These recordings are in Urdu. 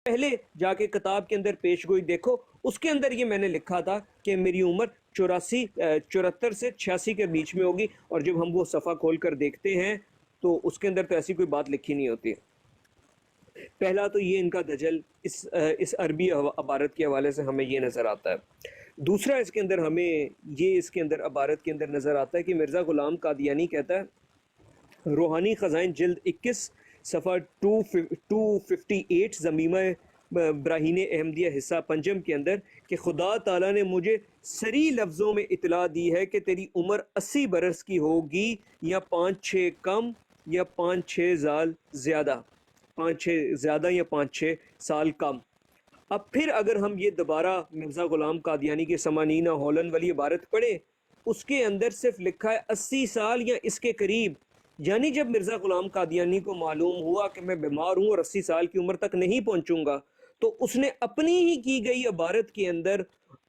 پہلے جا کے کتاب کے اندر پیش گوئی دیکھو، اس کے اندر یہ میں نے لکھا تھا کہ میری عمر 74 سے 86 کے بیچ میں ہوگی، اور جب ہم وہ صفحہ کھول کر دیکھتے ہیں تو اس کے اندر تو ایسی کوئی بات لکھی نہیں ہوتی۔ پہلا تو یہ ان کا دجل اس عربی عبارت کے حوالے سے ہمیں یہ نظر آتا ہے۔ دوسرا اس کے اندر ہمیں یہ اس کے اندر عبارت کے اندر نظر آتا ہے کہ مرزا غلام قادیانی کہتا ہے، روحانی خزائن جلد 21 صفحہ 258 ضمیمہ براہین احمدیہ حصہ پنجم کے اندر، کہ خدا تعالیٰ نے مجھے صریح لفظوں میں اطلاع دی ہے کہ تیری عمر 80 برس کی ہوگی، یا 5-6 کم یا 5-6 سال زیادہ، 5-6 زیادہ یا 5-6 سال کم۔ اب پھر اگر ہم یہ دوبارہ مرزا غلام قادیانی کے سمانینہ ہولن والی عبارت پڑھیں، اس کے اندر صرف لکھا ہے 80 سال یا اس کے قریب، یعنی جب مرزا غلام قادیانی کو معلوم ہوا کہ میں بیمار ہوں اور 80 سال کی عمر تک نہیں پہنچوں گا، تو اس نے اپنی ہی کی گئی عبارت کے اندر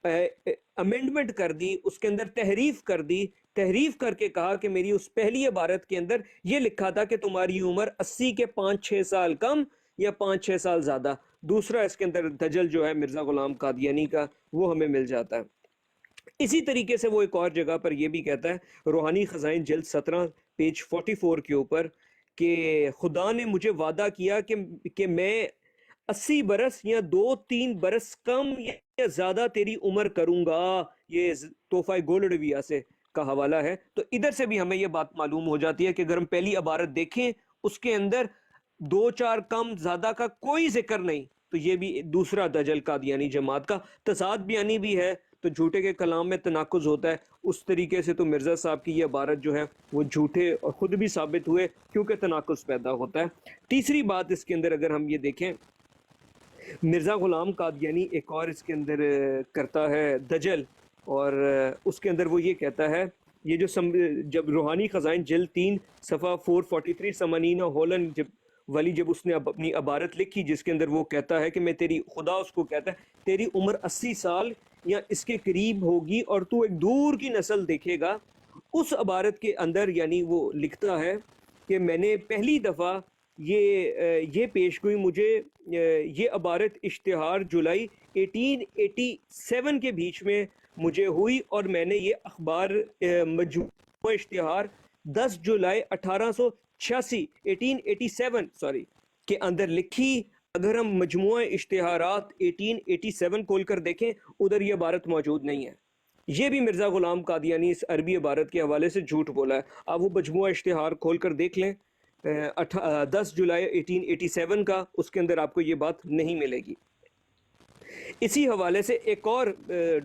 امینڈمنٹ کر دی، اس کے اندر تحریف کر دی، تحریف کر کے کہا کہ میری اس پہلی عبارت کے اندر یہ لکھا تھا کہ تمہاری عمر 80 کے 5-6 سال کم یا 5-6 سال زیادہ۔ دوسرا اس کے اندر دجل جو ہے مرزا غلام قادیانی کا، وہ ہمیں مل جاتا ہے۔ اسی طریقے سے وہ ایک اور جگہ پر یہ بھی کہتا ہے، روحانی خزائن جلد 17 پیج 44 کے اوپر، کہ خدا نے مجھے وعدہ کیا کہ میں 80 برس یا 2-3 برس کم یا زیادہ تیری عمر کروں گا۔ یہ تحفہ گولڈویہ سے کا حوالہ ہے۔ تو ادھر سے بھی ہمیں یہ بات معلوم ہو جاتی ہے کہ اگر ہم پہلی عبارت دیکھیں، اس کے اندر 2-4 کم زیادہ کا کوئی ذکر نہیں، تو یہ بھی دوسرا دجل قادیانی جماعت کا تضاد بیانی بھی ہے۔ تو جھوٹے کے کلام میں تناقض ہوتا ہے، اس طریقے سے تو مرزا صاحب کی یہ عبارت جو ہے وہ جھوٹے اور خود بھی ثابت ہوئے، کیونکہ تناقض پیدا ہوتا ہے۔ تیسری بات اس کے اندر اگر ہم یہ دیکھیں، مرزا غلام قادیانی ایک اور اس کے اندر کرتا ہے دجل، اور اس کے اندر وہ یہ کہتا ہے، یہ جو جب روحانی خزائن جلد 3 صفحہ 443 سمانینہ ہولن جب اس نے اپنی عبارت لکھی، جس کے اندر وہ کہتا ہے کہ میں تیری، خدا اس کو کہتا ہے تیری عمر 80 سال یا اس کے قریب ہوگی اور تو ایک دور کی نسل دیکھے گا، اس عبارت کے اندر یعنی وہ لکھتا ہے کہ میں نے پہلی دفعہ یہ پیش گوئی، مجھے یہ عبارت اشتہار جولائی 1887 کے بیچ میں مجھے ہوئی، اور میں نے یہ اخبار مجموعہ اشتہار 10 جولائی 1887 کے اندر لکھی۔ اگر ہم مجموعہ اشتہارات 1887 کھول کر دیکھیں، ادھر یہ عبارت موجود نہیں ہے۔ یہ بھی مرزا غلام قادیانی اس عربی عبارت کے حوالے سے جھوٹ بولا ہے۔ آپ وہ مجموعہ اشتہار کھول کر دیکھ لیں 10 جولائی 1887 کا، اس کے اندر آپ کو یہ بات نہیں ملے گی۔ اسی حوالے سے ایک اور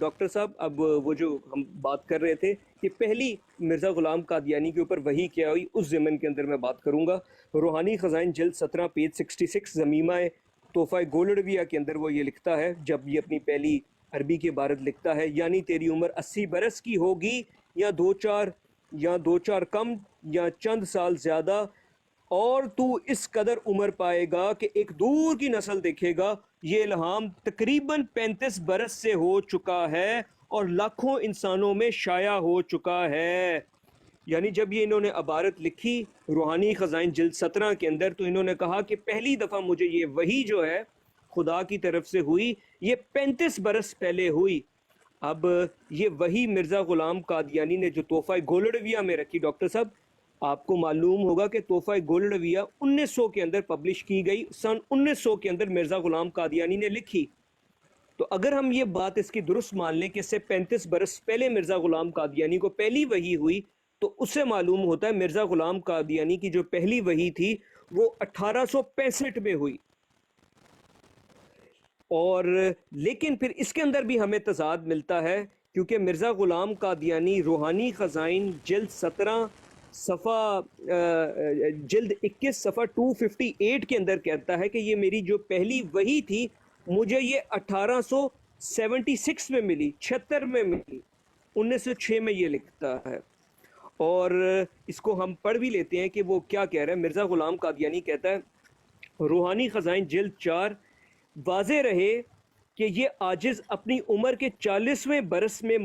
ڈاکٹر صاحب، اب وہ جو ہم بات کر رہے تھے کہ پہلی مرزا غلام قادیانی کے اوپر وحی کیا ہوئی، اس ضمن کے اندر میں بات کروں گا۔ روحانی خزائن جلد 17 پیج 66 ضمیمہ تحفہ گولڈویہ کے اندر وہ یہ لکھتا ہے، جب یہ اپنی پہلی عربی کی عبارت لکھتا ہے، یعنی تیری عمر 80 برس کی ہوگی، یا 2-4 کم یا چند سال زیادہ، اور تو اس قدر عمر پائے گا کہ ایک دور کی نسل دیکھے گا۔ یہ الہام تقریباً 35 برس سے ہو چکا ہے اور لاکھوں انسانوں میں شائع ہو چکا ہے۔ یعنی جب یہ انہوں نے عبارت لکھی روحانی خزائن جلد 17 کے اندر، تو انہوں نے کہا کہ پہلی دفعہ مجھے یہ وحی جو ہے خدا کی طرف سے ہوئی، یہ 35 برس پہلے ہوئی۔ اب یہ وہی مرزا غلام قادیانی نے جو تحفہ گولڈویہ میں رکھی، ڈاکٹر صاحب آپ کو معلوم ہوگا کہ تحفہ گولڈویہ 1900 کے اندر پبلش کی گئی، سن 1900 کے اندر مرزا غلام قادیانی نے لکھی۔ تو اگر ہم یہ بات اس کی درست مان لیں کہ اس سے 35 برس پہلے مرزا غلام قادیانی کو پہلی وحی ہوئی، تو اس سے معلوم ہوتا ہے مرزا غلام قادیانی کی جو پہلی وحی تھی وہ 1865 میں ہوئی۔ اور لیکن پھر اس کے اندر بھی ہمیں تضاد ملتا ہے، کیونکہ مرزا غلام قادیانی روحانی خزائن جلد 17 صفحہ جلد 21 صفحہ 258 کے اندر کہتا ہے کہ یہ میری جو پہلی وحی تھی مجھے یہ 1876 میں ملی، 76 میں ملی، 1906 میں یہ لکھتا ہے۔ اور اس کو ہم پڑھ بھی لیتے ہیں کہ وہ کیا کہہ رہا ہے۔ مرزا غلام قادیانی کہتا ہے، روحانی خزائن جلد 4، واضح رہے کہ یہ عاجز اپنی عمر کے 40ویں برس میں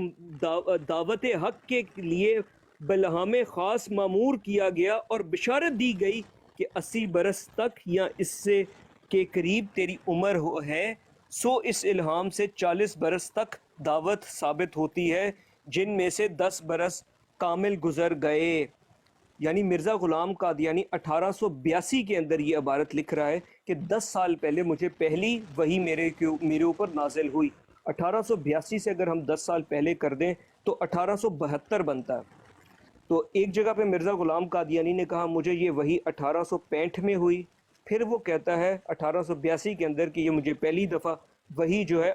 دعوت حق کے لیے بلہام خاص معمور کیا گیا اور بشارت دی گئی کہ 80 برس تک یا اس سے کے قریب تیری عمر ہے، سو اس الہام سے 40 برس تک دعوت ثابت ہوتی ہے، جن میں سے 10 برس کامل گزر گئے۔ یعنی مرزا غلام قادیانی 1882 کے اندر یہ عبارت لکھ رہا ہے کہ 10 سال پہلے مجھے پہلی وحی میرے اوپر نازل ہوئی۔ 1882 سے اگر ہم 10 سال پہلے کر دیں تو 1872 بنتا ہے۔ تو ایک جگہ پہ مرزا غلام قادیانی نے کہا مجھے یہ وحی 1865 میں ہوئی، پھر وہ کہتا ہے 1882 کے اندر کہ یہ مجھے پہلی دفعہ وحی جو ہے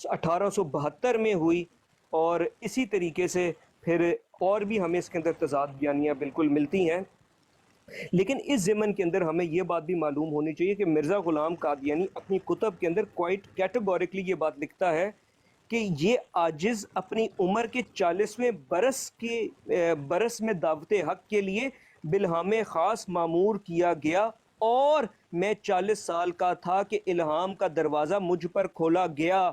1872 میں ہوئی، اور اسی طریقے سے پھر اور بھی ہمیں اس کے اندر تضاد بیانیاں بالکل ملتی ہیں۔ لیکن اس ضمن کے اندر ہمیں یہ بات بھی معلوم ہونی چاہیے کہ مرزا غلام قادیانی اپنی کتب کے اندر کوائٹ کیٹیگوریکلی یہ بات لکھتا ہے کہ یہ عاجز اپنی عمر کے 40ویں برس میں دعوت حق کے لیے بالہام خاص معمور کیا گیا، اور میں 40 سال کا تھا کہ الہام کا دروازہ مجھ پر کھولا گیا۔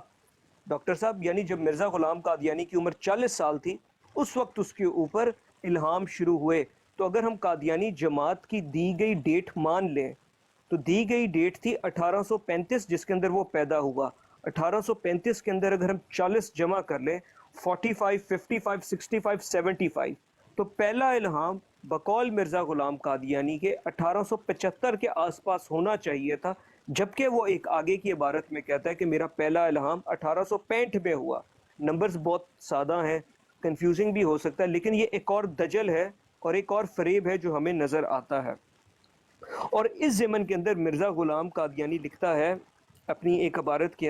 ڈاکٹر صاحب، یعنی جب مرزا غلام قادیانی کی عمر 40 سال تھی اس وقت اس کے اوپر الہام شروع ہوئے۔ تو اگر ہم قادیانی جماعت کی دی گئی ڈیٹ مان لیں تو دی گئی ڈیٹ تھی 1835 جس کے اندر وہ پیدا ہوا۔ 1835 کے اندر اگر ہم 40 جمع کر لیں 45 55 65 75 تو پہلا الہام بقول مرزا غلام قادیانی کے 1875 کے آس پاس ہونا چاہیے تھا، جبکہ وہ ایک آگے کی عبارت میں کہتا ہے کہ میرا پہلا الہام 1865 میں ہوا۔ نمبرز بہت سادہ ہیں، کنفیوزنگ بھی ہو سکتا ہے، لیکن یہ ایک اور دجل ہے اور ایک اور فریب ہے جو ہمیں نظر آتا ہے۔ اور اس ضمن کے اندر مرزا غلام قادیانی لکھتا ہے اپنی ایک عبارت کے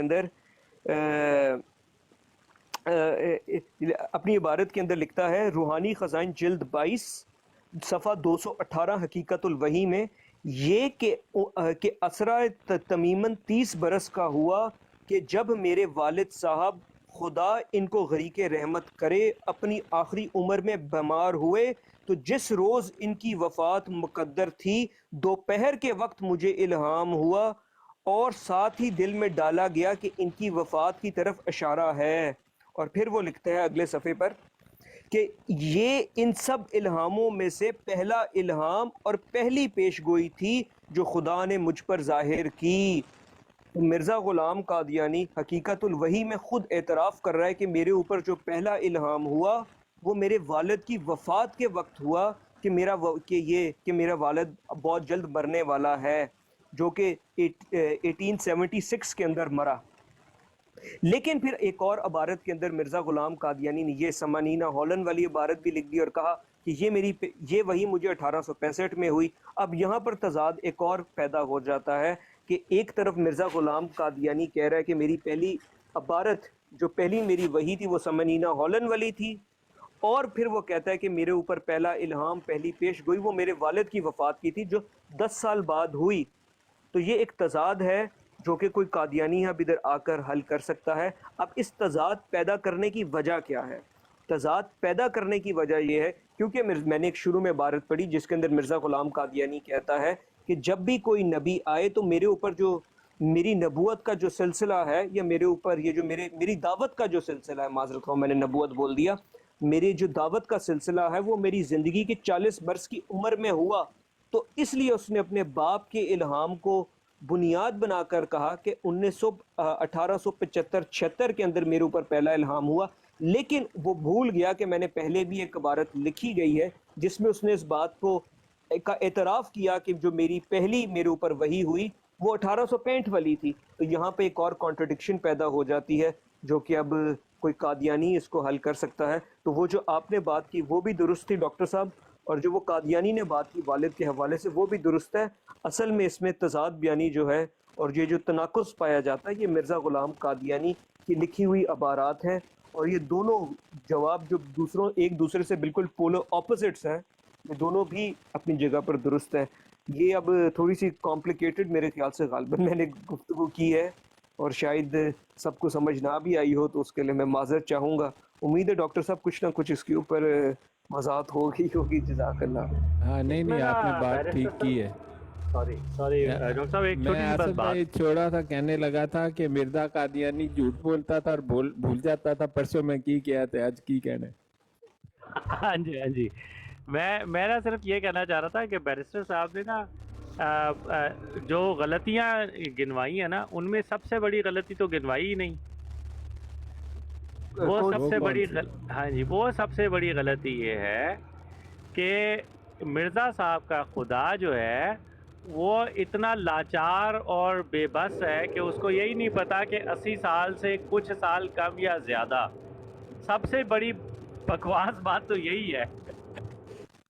اندر لکھتا ہے روحانی خزائن جلد 22 صفحہ 218 حقیقت الوحی میں، یہ کہ اسرا تمیماً 30 برس کا ہوا کہ جب میرے والد صاحب خدا ان کو غریق رحمت کرے اپنی آخری عمر میں بیمار ہوئے، تو جس روز ان کی وفات مقدر تھی دوپہر کے وقت مجھے الہام ہوا اور ساتھ ہی دل میں ڈالا گیا کہ ان کی وفات کی طرف اشارہ ہے۔ اور پھر وہ لکھتا ہے اگلے صفحے پر کہ یہ ان سب الہاموں میں سے پہلا الہام اور پہلی پیش گوئی تھی جو خدا نے مجھ پر ظاہر کی۔ مرزا غلام قادیانی حقیقت الوحی میں خود اعتراف کر رہا ہے کہ میرے اوپر جو پہلا الہام ہوا وہ میرے والد کی وفات کے وقت ہوا کہ میرا والد بہت جلد مرنے والا ہے، جو کہ 1876 کے اندر مرا۔ لیکن پھر ایک اور عبارت کے اندر مرزا غلام قادیانی نے یہ سمانینہ ہالن والی عبارت بھی لکھ دی اور کہا کہ یہ وہی مجھے 1865 میں ہوئی۔ اب یہاں پر تضاد ایک اور پیدا ہو جاتا ہے کہ ایک طرف مرزا غلام قادیانی کہہ رہا ہے کہ میری پہلی عبارت جو پہلی میری وحی تھی وہ سمانینہ ہالن والی تھی، اور پھر وہ کہتا ہے کہ میرے اوپر پہلا الہام پہلی پیش گوئی وہ میرے والد کی وفات کی تھی جو 10 سال بعد ہوئی۔ تو یہ ایک تضاد ہے جو کہ کوئی قادیانی اب ادھر آ کر حل کر سکتا ہے۔ اب اس تضاد پیدا کرنے کی وجہ کیا ہے؟ تضاد پیدا کرنے کی وجہ یہ ہے کیونکہ میں نے ایک شروع میں عبارت پڑھی جس کے اندر مرزا غلام قادیانی کہتا ہے کہ جب بھی کوئی نبی آئے تو میرے اوپر جو میری نبوت کا جو سلسلہ ہے یا میرے اوپر یہ جو میری دعوت کا جو سلسلہ ہے، معذرت خواہ میں نے نبوت بول دیا، میری جو دعوت کا سلسلہ ہے وہ میری زندگی کے 40 برس کی عمر میں ہوا، تو اس لیے اس نے اپنے باپ کے الہام کو بنیاد بنا کر کہا کہ 1875-76 کے اندر میرے اوپر پہلا الہام ہوا۔ لیکن وہ بھول گیا کہ میں نے پہلے بھی ایک عبارت لکھی گئی ہے جس میں اس نے اس بات کو کا اعتراف کیا کہ جو پہلی میرے اوپر وحی ہوئی وہ 1865 والی تھی۔ تو یہاں پہ ایک اور کانٹرڈکشن پیدا ہو جاتی ہے جو کہ اب کوئی قادیانی اس کو حل کر سکتا ہے۔ تو وہ جو آپ نے بات کی وہ بھی درست تھی ڈاکٹر صاحب، اور جو وہ قادیانی نے بات کی والد کے حوالے سے وہ بھی درست ہے۔ اصل میں اس میں تضاد بیانی جو ہے اور یہ جو تناقض پایا جاتا ہے یہ مرزا غلام قادیانی کی لکھی ہوئی عبارات ہیں، اور یہ دونوں جواب جو ایک دوسرے سے بالکل پولر اپوزٹس ہیں، یہ دونوں بھی اپنی جگہ پر درست ہیں۔ یہ اب تھوڑی سی کمپلیکیٹڈ میرے خیال سے غالباً میں نے گفتگو کی ہے اور شاید سب کو سمجھ نہ بھی آئی ہو، تو اس کے لیے میں معذرت چاہوں گا۔ امید ہے ڈاکٹر صاحب کچھ نہ کچھ اس کے اوپر وضاحت ہوگی۔ جزاک اللہ۔ ہاں نہیں آپ نے بات ٹھیک کی ہے۔ سوری ڈاکٹر صاحب، ایک چھوٹی سی بس بات چھوڑا تھا، کہنے لگا تھا کہ مرزا قادیانی جھوٹ بولتا تھا اور بھول جاتا تھا پرسوں میں کی کیا تھا، آج کی کہنے۔ ہاں جی میں نا صرف یہ کہنا چاہ رہا تھا کہ بیرسٹر صاحب نے نا جو غلطیاں گنوائی ہیں نا ان میں سب سے بڑی غلطی تو گنوائی ہی نہیں. وہ سب سے بڑی ہاں جی وہ سب سے بڑی غلطی یہ ہے کہ مرزا صاحب کا خدا جو ہے وہ اتنا لاچار اور بے بس ہے کہ اس کو یہی نہیں پتا کہ 80 سال سے کچھ سال کم یا زیادہ. سب سے بڑی بکواس بات تو یہی ہے.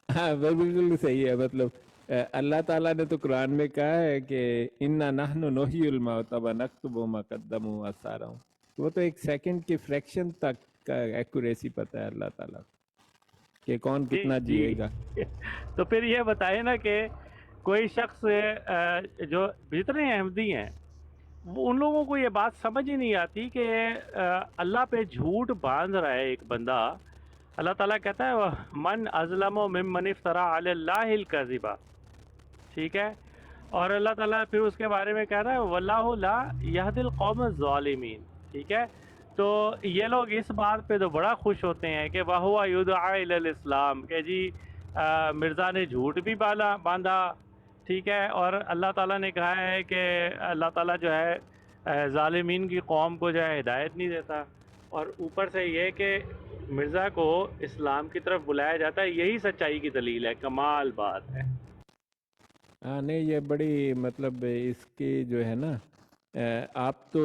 ہاں بالکل صحیح ہے. مطلب اللہ تعالیٰ نے تو قرآن میں کہا ہے کہ انا نحن نحیی الموت ونکتب ما قدموا وآثارهم. وہ تو ایک سیکنڈ کی فریکشن تک کا ایکوریسی پتہ ہے اللہ تعالیٰ کہ کون کتنا جیے گا. تو پھر یہ بتائے نا کہ کوئی شخص جو جتنے احمدی ہیں ان لوگوں کو یہ بات سمجھ ہی نہیں آتی کہ اللہ پہ جھوٹ باندھ رہا ہے ایک بندہ. اللہ تعالیٰ کہتا ہے من ازلم ممن افترى علی اللہ الکذب. ٹھیک ہے. اور اللہ تعالیٰ پھر اس کے بارے میں کہہ رہا ہے واللہ لا یہدی القوم الظالمین. ٹھیک ہے. تو یہ لوگ اس بات پہ تو بڑا خوش ہوتے ہیں کہ وَهُوَ يُدْعَىٰ إِلَى الْإِسْلَامِ کہ جی مرزا نے جھوٹ بھی باندھا. ٹھیک ہے. اور اللہ تعالیٰ نے کہا ہے کہ اللہ تعالیٰ جو ہے ظالمین کی قوم کو جو ہے ہدایت نہیں دیتا. اور اوپر سے یہ کہ مرزا کو اسلام کی طرف بلایا جاتا ہے. یہی سچائی کی دلیل ہے. کمال بات ہے. ہاں نہیں یہ بڑی مطلب اس کی جو ہے نا آپ تو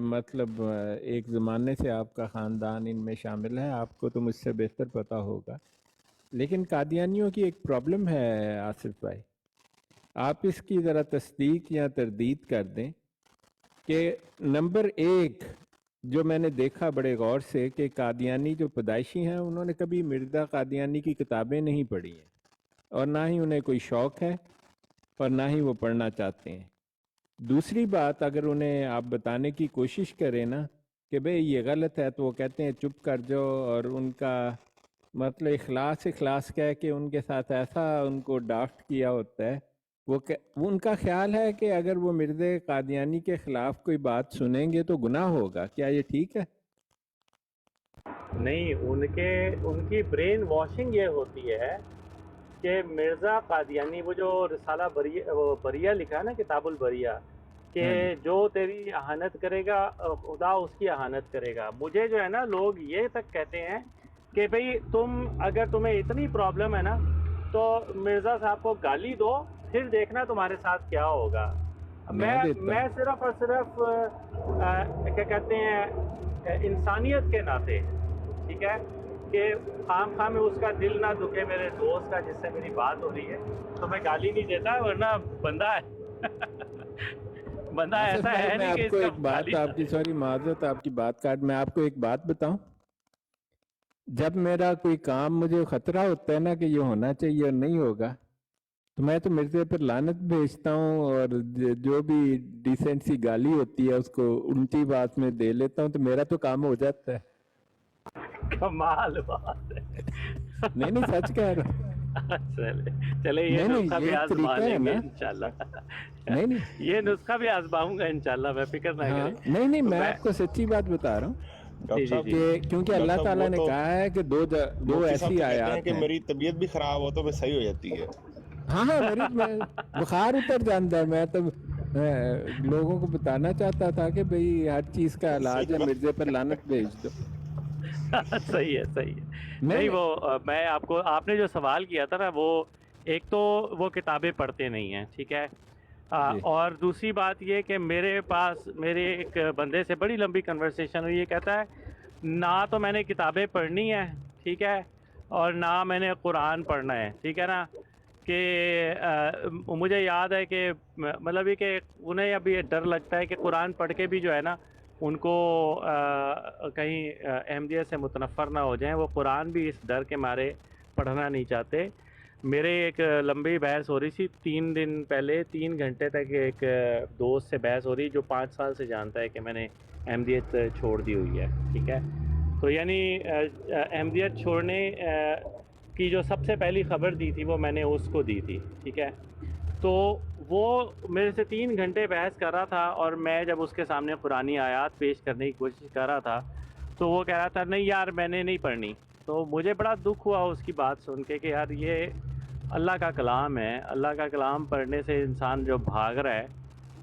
مطلب ایک زمانے سے آپ کا خاندان ان میں شامل ہے, آپ کو تو مجھ سے بہتر پتہ ہوگا. لیکن قادیانیوں کی ایک پرابلم ہے آصف بھائی, آپ اس کی ذرا تصدیق یا تردید کر دیں کہ نمبر ایک جو میں نے دیکھا بڑے غور سے کہ قادیانی جو پیدائشی ہیں انہوں نے کبھی مرزا قادیانی کی کتابیں نہیں پڑھی ہیں اور نہ ہی انہیں کوئی شوق ہے اور نہ ہی وہ پڑھنا چاہتے ہیں. دوسری بات اگر انہیں آپ بتانے کی کوشش کریں نا کہ بھئی یہ غلط ہے تو وہ کہتے ہیں چپ کر جاؤ, اور ان کا مطلب اخلاص کہہ کے ان کے ساتھ ایسا ان کو ڈافٹ کیا ہوتا ہے. وہ ان کا خیال ہے کہ اگر وہ مرزا قادیانی کے خلاف کوئی بات سنیں گے تو گناہ ہوگا. کیا یہ ٹھیک ہے؟ نہیں, ان کی برین واشنگ یہ ہوتی ہے کہ مرزا قادیانی وہ جو رسالہ بریہ لکھا ہے نا, کتاب البریہ, کہ جو تیری اہانت کرے گا خدا اس کی اہانت کرے گا. مجھے جو ہے نا لوگ یہ تک کہتے ہیں کہ بھئی اگر تمہیں اتنی پرابلم ہے نا تو مرزا صاحب کو گالی دو, پھر دیکھنا تمہارے ساتھ کیا ہوگا. میں صرف اور صرف کیا کہتے ہیں انسانیت کے ناطے, ٹھیک ہے, کہ خام خواہ میں اس کا دل نہ دکھے میرے دوست کا جس سے میری بات ہو رہی ہے, تو میں گالی نہیں دیتا. ورنہ بندہ ایسا ہے نہیں کہ آپ کو ایک بات, آپ کی سوری معذرت آپ کی بات کاٹ, میں آپ کو ایک بات بتاؤں. جب میرا کوئی کام مجھے خطرہ ہوتا ہے نا کہ یہ ہونا چاہیے اور نہیں ہوگا, تو میں تو مرزا پر لعنت بھیجتا ہوں اور جو بھی ڈیسنٹ سی گالی ہوتی ہے اس کو الٹی بات میں دے لیتا ہوں, تو میرا تو کام ہو جاتا ہے. کمال بات ہے. نہیں سچ کہہ رہا ہوں. چلے یہ نسخہ بھی آزما لیں گے انشاءاللہ. نہیں یہ نسخہ بھی آزماؤں گا انشاءاللہ, میں فکر نہ کریں. نہیں میں آپ کو سچی بات بتا رہا ہوں کیونکہ اللہ تعالیٰ نے کہا ہے کہ دو ایسی آیات ہیں کہ میری طبیعت بھی خراب ہو تو میں صحیح ہو جاتی ہے. ہاں میری بخار اتر جاتا ہے. میں تو لوگوں کو بتانا چاہتا تھا کہ بھئی ہر چیز کا علاج ہے, مرزا پر لعنت بھیج دو. صحیح ہے. نہیں وہ میں آپ نے جو سوال کیا تھا نا, وہ ایک تو وہ کتابیں پڑھتے نہیں ہیں, ٹھیک ہے, اور دوسری بات یہ کہ میرے ایک بندے سے بڑی لمبی کنورسیشن ہوئی. یہ کہتا ہے نہ تو میں نے کتابیں پڑھنی ہے, ٹھیک ہے, اور نہ میں نے قرآن پڑھنا ہے, ٹھیک ہے نا, کہ مجھے یاد ہے کہ مطلب یہ کہ انہیں ابھی ڈر لگتا ہے کہ قرآن پڑھ کے بھی جو ہے نا ان کو کہیں احمدیت سے متنفر نہ ہو جائیں. وہ قرآن بھی اس ڈر کے مارے پڑھنا نہیں چاہتے. میرے ایک لمبی بحث ہو رہی تھی 3 دن پہلے, 3 گھنٹے تک ایک دوست سے بحث ہو رہی جو 5 سال سے جانتا ہے کہ میں نے احمدیت چھوڑ دی ہوئی ہے, ٹھیک ہے. تو یعنی احمدیت چھوڑنے کی جو سب سے پہلی خبر دی تھی وہ میں نے اس کو دی تھی, ٹھیک ہے. تو وہ میرے سے 3 گھنٹے بحث کر رہا تھا, اور میں جب اس کے سامنے قرآنی آیات پیش کرنے کی کوشش کر رہا تھا تو وہ کہہ رہا تھا نہیں یار میں نے نہیں پڑھنی. تو مجھے بڑا دکھ ہوا اس کی بات سن کے کہ یار یہ اللہ کا کلام ہے، اللہ کا کلام پڑھنے سے انسان جو بھاگ رہا ہے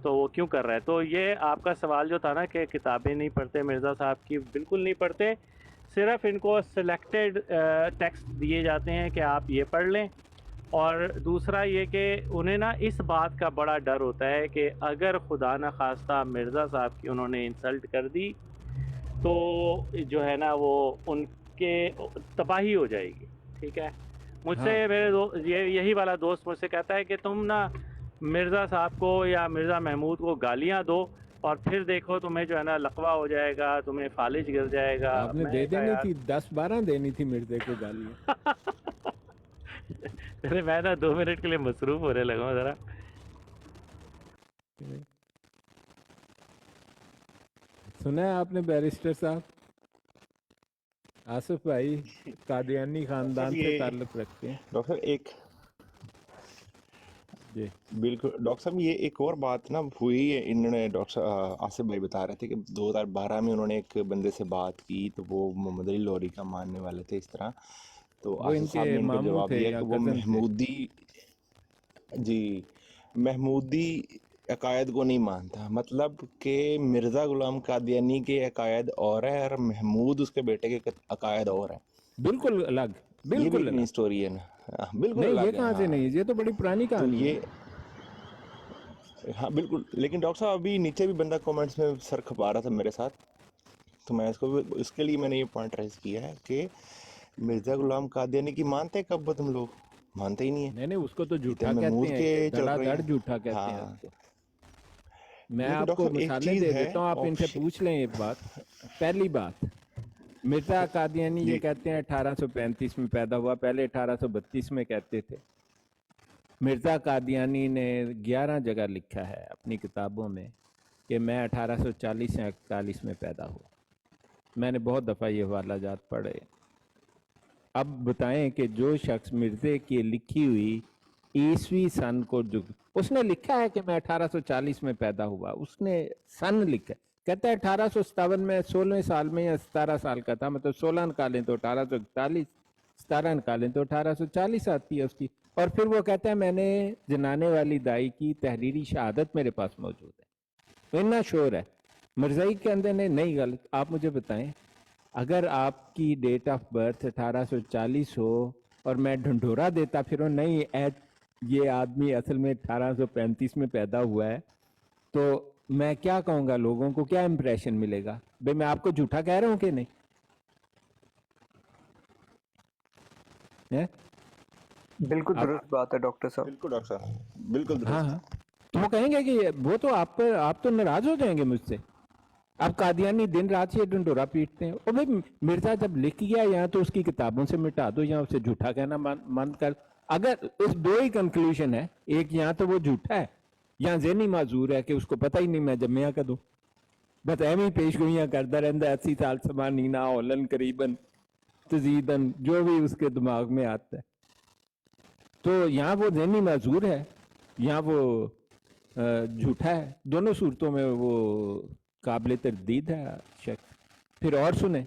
تو وہ کیوں کر رہا ہے؟ تو یہ آپ کا سوال جو تھا نا کہ کتابیں نہیں پڑھتے مرزا صاحب کی، بالکل نہیں پڑھتے، صرف ان کو سلیکٹڈ ٹیکسٹ دیے جاتے ہیں کہ آپ یہ پڑھ لیں. اور دوسرا یہ کہ انہیں نا اس بات کا بڑا ڈر ہوتا ہے کہ اگر خدا نخواستہ مرزا صاحب کی انہوں نے انسلٹ کر دی تو جو ہے نا وہ ان کے تباہی ہو جائے گی. ٹھیک ہے، مجھ سے ہاں میرے یہی والا دوست مجھ سے کہتا ہے کہ تم نا مرزا صاحب کو یا مرزا محمود کو گالیاں دو اور پھر دیکھو تمہیں جو ہے نا لقوہ ہو جائے گا، تمہیں فالج گر جائے گا. آپ نے میں دے نے کہا دینی یار تھی، 10-12 دینی تھی مرزے کو گالیاں. ارے میں نا 2 منٹ کے لیے مصروف ہونے لگا ہوں ذرا. سنا ہے آپ نے بیرسٹر صاحب آصف بھائی قادیانی ڈاکٹر صاحب خاندان سے یہ تعلق رکھتے ہیں. ڈاکٹر صاحب ایک جی بالکل ڈاکٹر صاحب یہ ایک اور بات نا ہوئی ہے، انہوں نے ڈاکٹر صاحب آصف بھائی بتا رہے تھے کہ 2012 میں انہوں نے ایک بندے سے بات کی تو وہ محمد علی لوری کا ماننے والے تھے اس طرح. تو وہ ان آصف کے صاحب نے ان کو ماموں جواب تھے دیا یا کہ وہ کزن تھے. محمودی عقائد کو نہیں مانتا، مطلب کہ مرزا غلام قادیانی کے عقائد اور ہے اور محمود اس کے بیٹے کے عقائد اور ہیں. بالکل الگ، یہ بھی بالکل ایک نئی الگ. سٹوری ہے نا. بالکل نہیں یہ الگ ہے. کہاں سے ہاں نہیں ہے، یہ تو بڑی پرانی تو کہانی ہے. یہ ہاں بالکل. لیکن ڈاکٹر صاحب ابھی نیچے بھی بندہ کومنٹس میں سر کھپا رہا تھا میرے ساتھ، تو میں اس کے لیے میں نے یہ پوائنٹ ریز کیا ہے کہ مرزا غلام قادیانی کی مانتے کب وہ تم لوگ مانتے ہی نہیں نہیں نہیں، اس کو تو ہیں، اتنے جھوٹا کہتے محمود ہیں، کے کہ چل دھڑا رہے دھڑ ہیں. جھوٹا کہتے ہیں ہاں اس کو. میں لیکن آپ ڈاکٹر کو صاحب ایک مثالیں چیز دے ہے دیتا ہوں، آپ ان سے پوچھ لیں ایک بات. پہلی بات، مرزا قادیانی یہ جی کہتے ہیں 1835 میں پیدا ہوا، پہلے 1832 میں کہتے تھے. مرزا قادیانی نے 11 جگہ لکھا ہے اپنی کتابوں میں کہ میں 1840 سے 41 میں پیدا ہوا. میں نے بہت دفعہ یہ حوالہ جات پڑھے. اب بتائیں کہ جو شخص مرزے کی لکھی ہوئی عیسوی سن کو جو اس نے لکھا ہے کہ میں 1840 میں پیدا ہوا، اس نے سن لکھا ہے. کہتا ہے 1857 میں 16 سال میں یا 17 سال کا تھا، مطلب 16 نکالیں تو 1841، 17 نکالیں تو 1840 آتی ہے اس کی. اور پھر وہ کہتا ہے میں نے جنانے والی دائی کی تحریری شہادت میرے پاس موجود ہے. اتنا شور ہے مرزائی کے اندر نے. نہیں غلط. آپ مجھے بتائیں اگر آپ کی ڈیٹ آف برتھ 1840 ہو اور میں ڈھنڈورا دیتا پھر نہیں یہ آدمی اصل میں 1835 میں پیدا ہوا ہے، تو میں کیا کہوں گا؟ لوگوں کو کیا امپریشن ملے گا؟ بھئی میں آپ کو جھوٹا کہہ رہا ہوں کہ نہیں؟ بالکل آپ درست بات ہے ڈاکٹر صاحب. بالکل ڈاکٹر صاحب بالکل ہاں درست. ہاں، تو وہ کہیں گے کہ وہ تو آپ تو ناراض ہو جائیں گے مجھ سے. اب قادیانی دن رات سے ڈنڈورا پیٹتے ہیں. اور بھائی مرزا جب لکھ گیا یا تو اس کی کتابوں سے مٹا دو یا اسے جھوٹا کہنا بند کر. اگر اس دو ہی کنکلوژن ہے، ایک یا تو وہ جھوٹا ہے یا ذہنی معذور ہے کہ اس کو پتہ ہی نہیں میں جمعہ کا دوں، بس ایویں ہی پیش گوئیاں کرتا رہتا 80 سال سمانینا اولن قریباً تزیدن جو بھی اس کے دماغ میں آتا ہے. تو یہاں وہ ذہنی معذور ہے یا وہ جھوٹا ہے. دونوں صورتوں میں وہ قابل تردید ہے شخص. پھر اور سنیں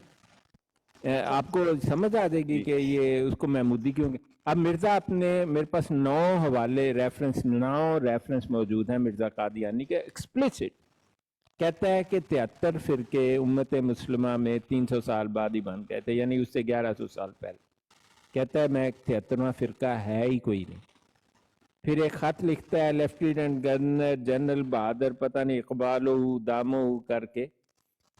آپ کو سمجھ آ جائے گی جی کہ یہ اس کو محمودی کیوں گے. اب مرزا اپنے میرے پاس 9 حوالے ریفرنس موجود ہیں مرزا قادیانی کے ایکسپلیسٹ. کہتا ہے کہ 73 فرقے امت مسلمہ میں 300 سال بعد ہی بن گئے تھے، یعنی اس سے 1100 سال پہلے. کہتا ہے میں 73واں فرقہ ہے ہی کوئی نہیں. پھر ایک خط لکھتا ہے لیفٹیننٹ گورنر جنرل بہادر پتہ نہیں اقبال دامو کر کے،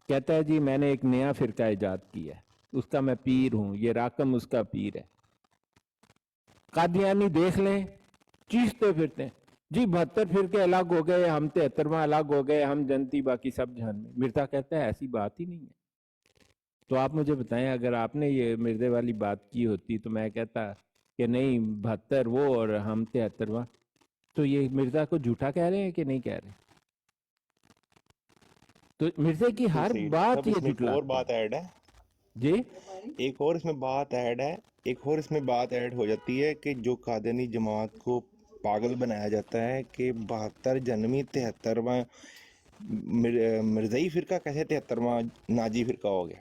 کہتا ہے جی میں نے ایک نیا فرقہ ایجاد کیا ہے، اس کا میں پیر ہوں، یہ راکم اس کا پیر ہے. قادیانی دیکھ لیں چیختے پھرتے ہیں جی 72 فرقے الگ ہو گئے، ہم 73واں الگ ہو گئے، ہم جنتی باقی سب جہنمی. مرزا کہتا ہے ایسی بات ہی نہیں ہے. تو آپ مجھے بتائیں اگر آپ نے یہ مرزے والی بات کی ہوتی تو میں کہتا کہ نہیں 72 وہ اور ہم 73واں. تو یہ مرزا کو جھوٹا کہہ رہے ہیں کہ نہیں کہہ رہے؟ تو مرزے کی بالکل ہر صحیح. بات سب یہ اس میں ایک اور جھٹلاتے ہیں. بات ایڈ ہے، جی ایک اور اس میں بات ایڈ ہے، ایک اور اس میں بات ایڈ ہو جاتی ہے کہ جو قادیانی جماعت کو پاگل بنایا جاتا ہے کہ 72 جنمی 73واں مرزائی فرقہ کیسے 73واں ناجی فرقہ ہو گیا.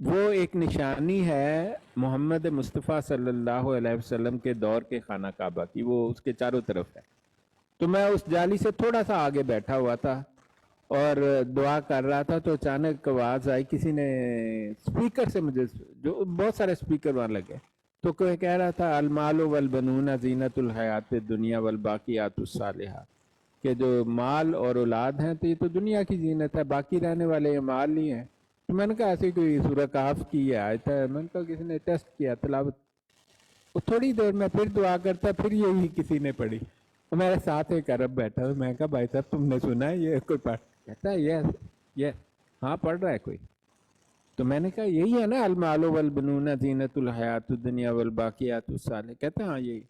وہ ایک نشانی ہے محمد مصطفیٰ صلی اللہ علیہ وسلم کے دور کے خانہ کعبہ کی، وہ اس کے چاروں طرف ہے. تو میں اس جالی سے تھوڑا سا آگے بیٹھا ہوا تھا اور دعا کر رہا تھا، تو اچانک آواز آئی کسی نے اسپیکر سے، مجھے جو بہت سارے اسپیکر وہاں لگے، تو کوئی کہہ رہا تھا المال والبنون زینت الحیات الدنیا والباقیات الصالحات، کہ جو مال اور اولاد ہیں تو یہ تو دنیا کی زینت ہے، باقی رہنے والے یہ مال نہیں ہے. تو میں نے کہا ایسی کوئی سورہ کہف کی ہے آیت ہے، میں نے کہا کسی نے ٹیسٹ کیا تلاوت. وہ تھوڑی دیر میں پھر دعا کرتا، پھر یہی کسی نے پڑھی. میرے ساتھ ایک عرب بیٹھا ہوا، میں کہا بھائی صاحب تم نے سنا ہے یہ کوئی پڑھ؟ کہتا ہے یس یس، ہاں پڑھ رہا ہے کوئی. تو میں نے کہا یہی ہے نا المال والبنون زینت الحیات الدنیا والباقیات الصالحات، کہتا ہے ہاں یہی.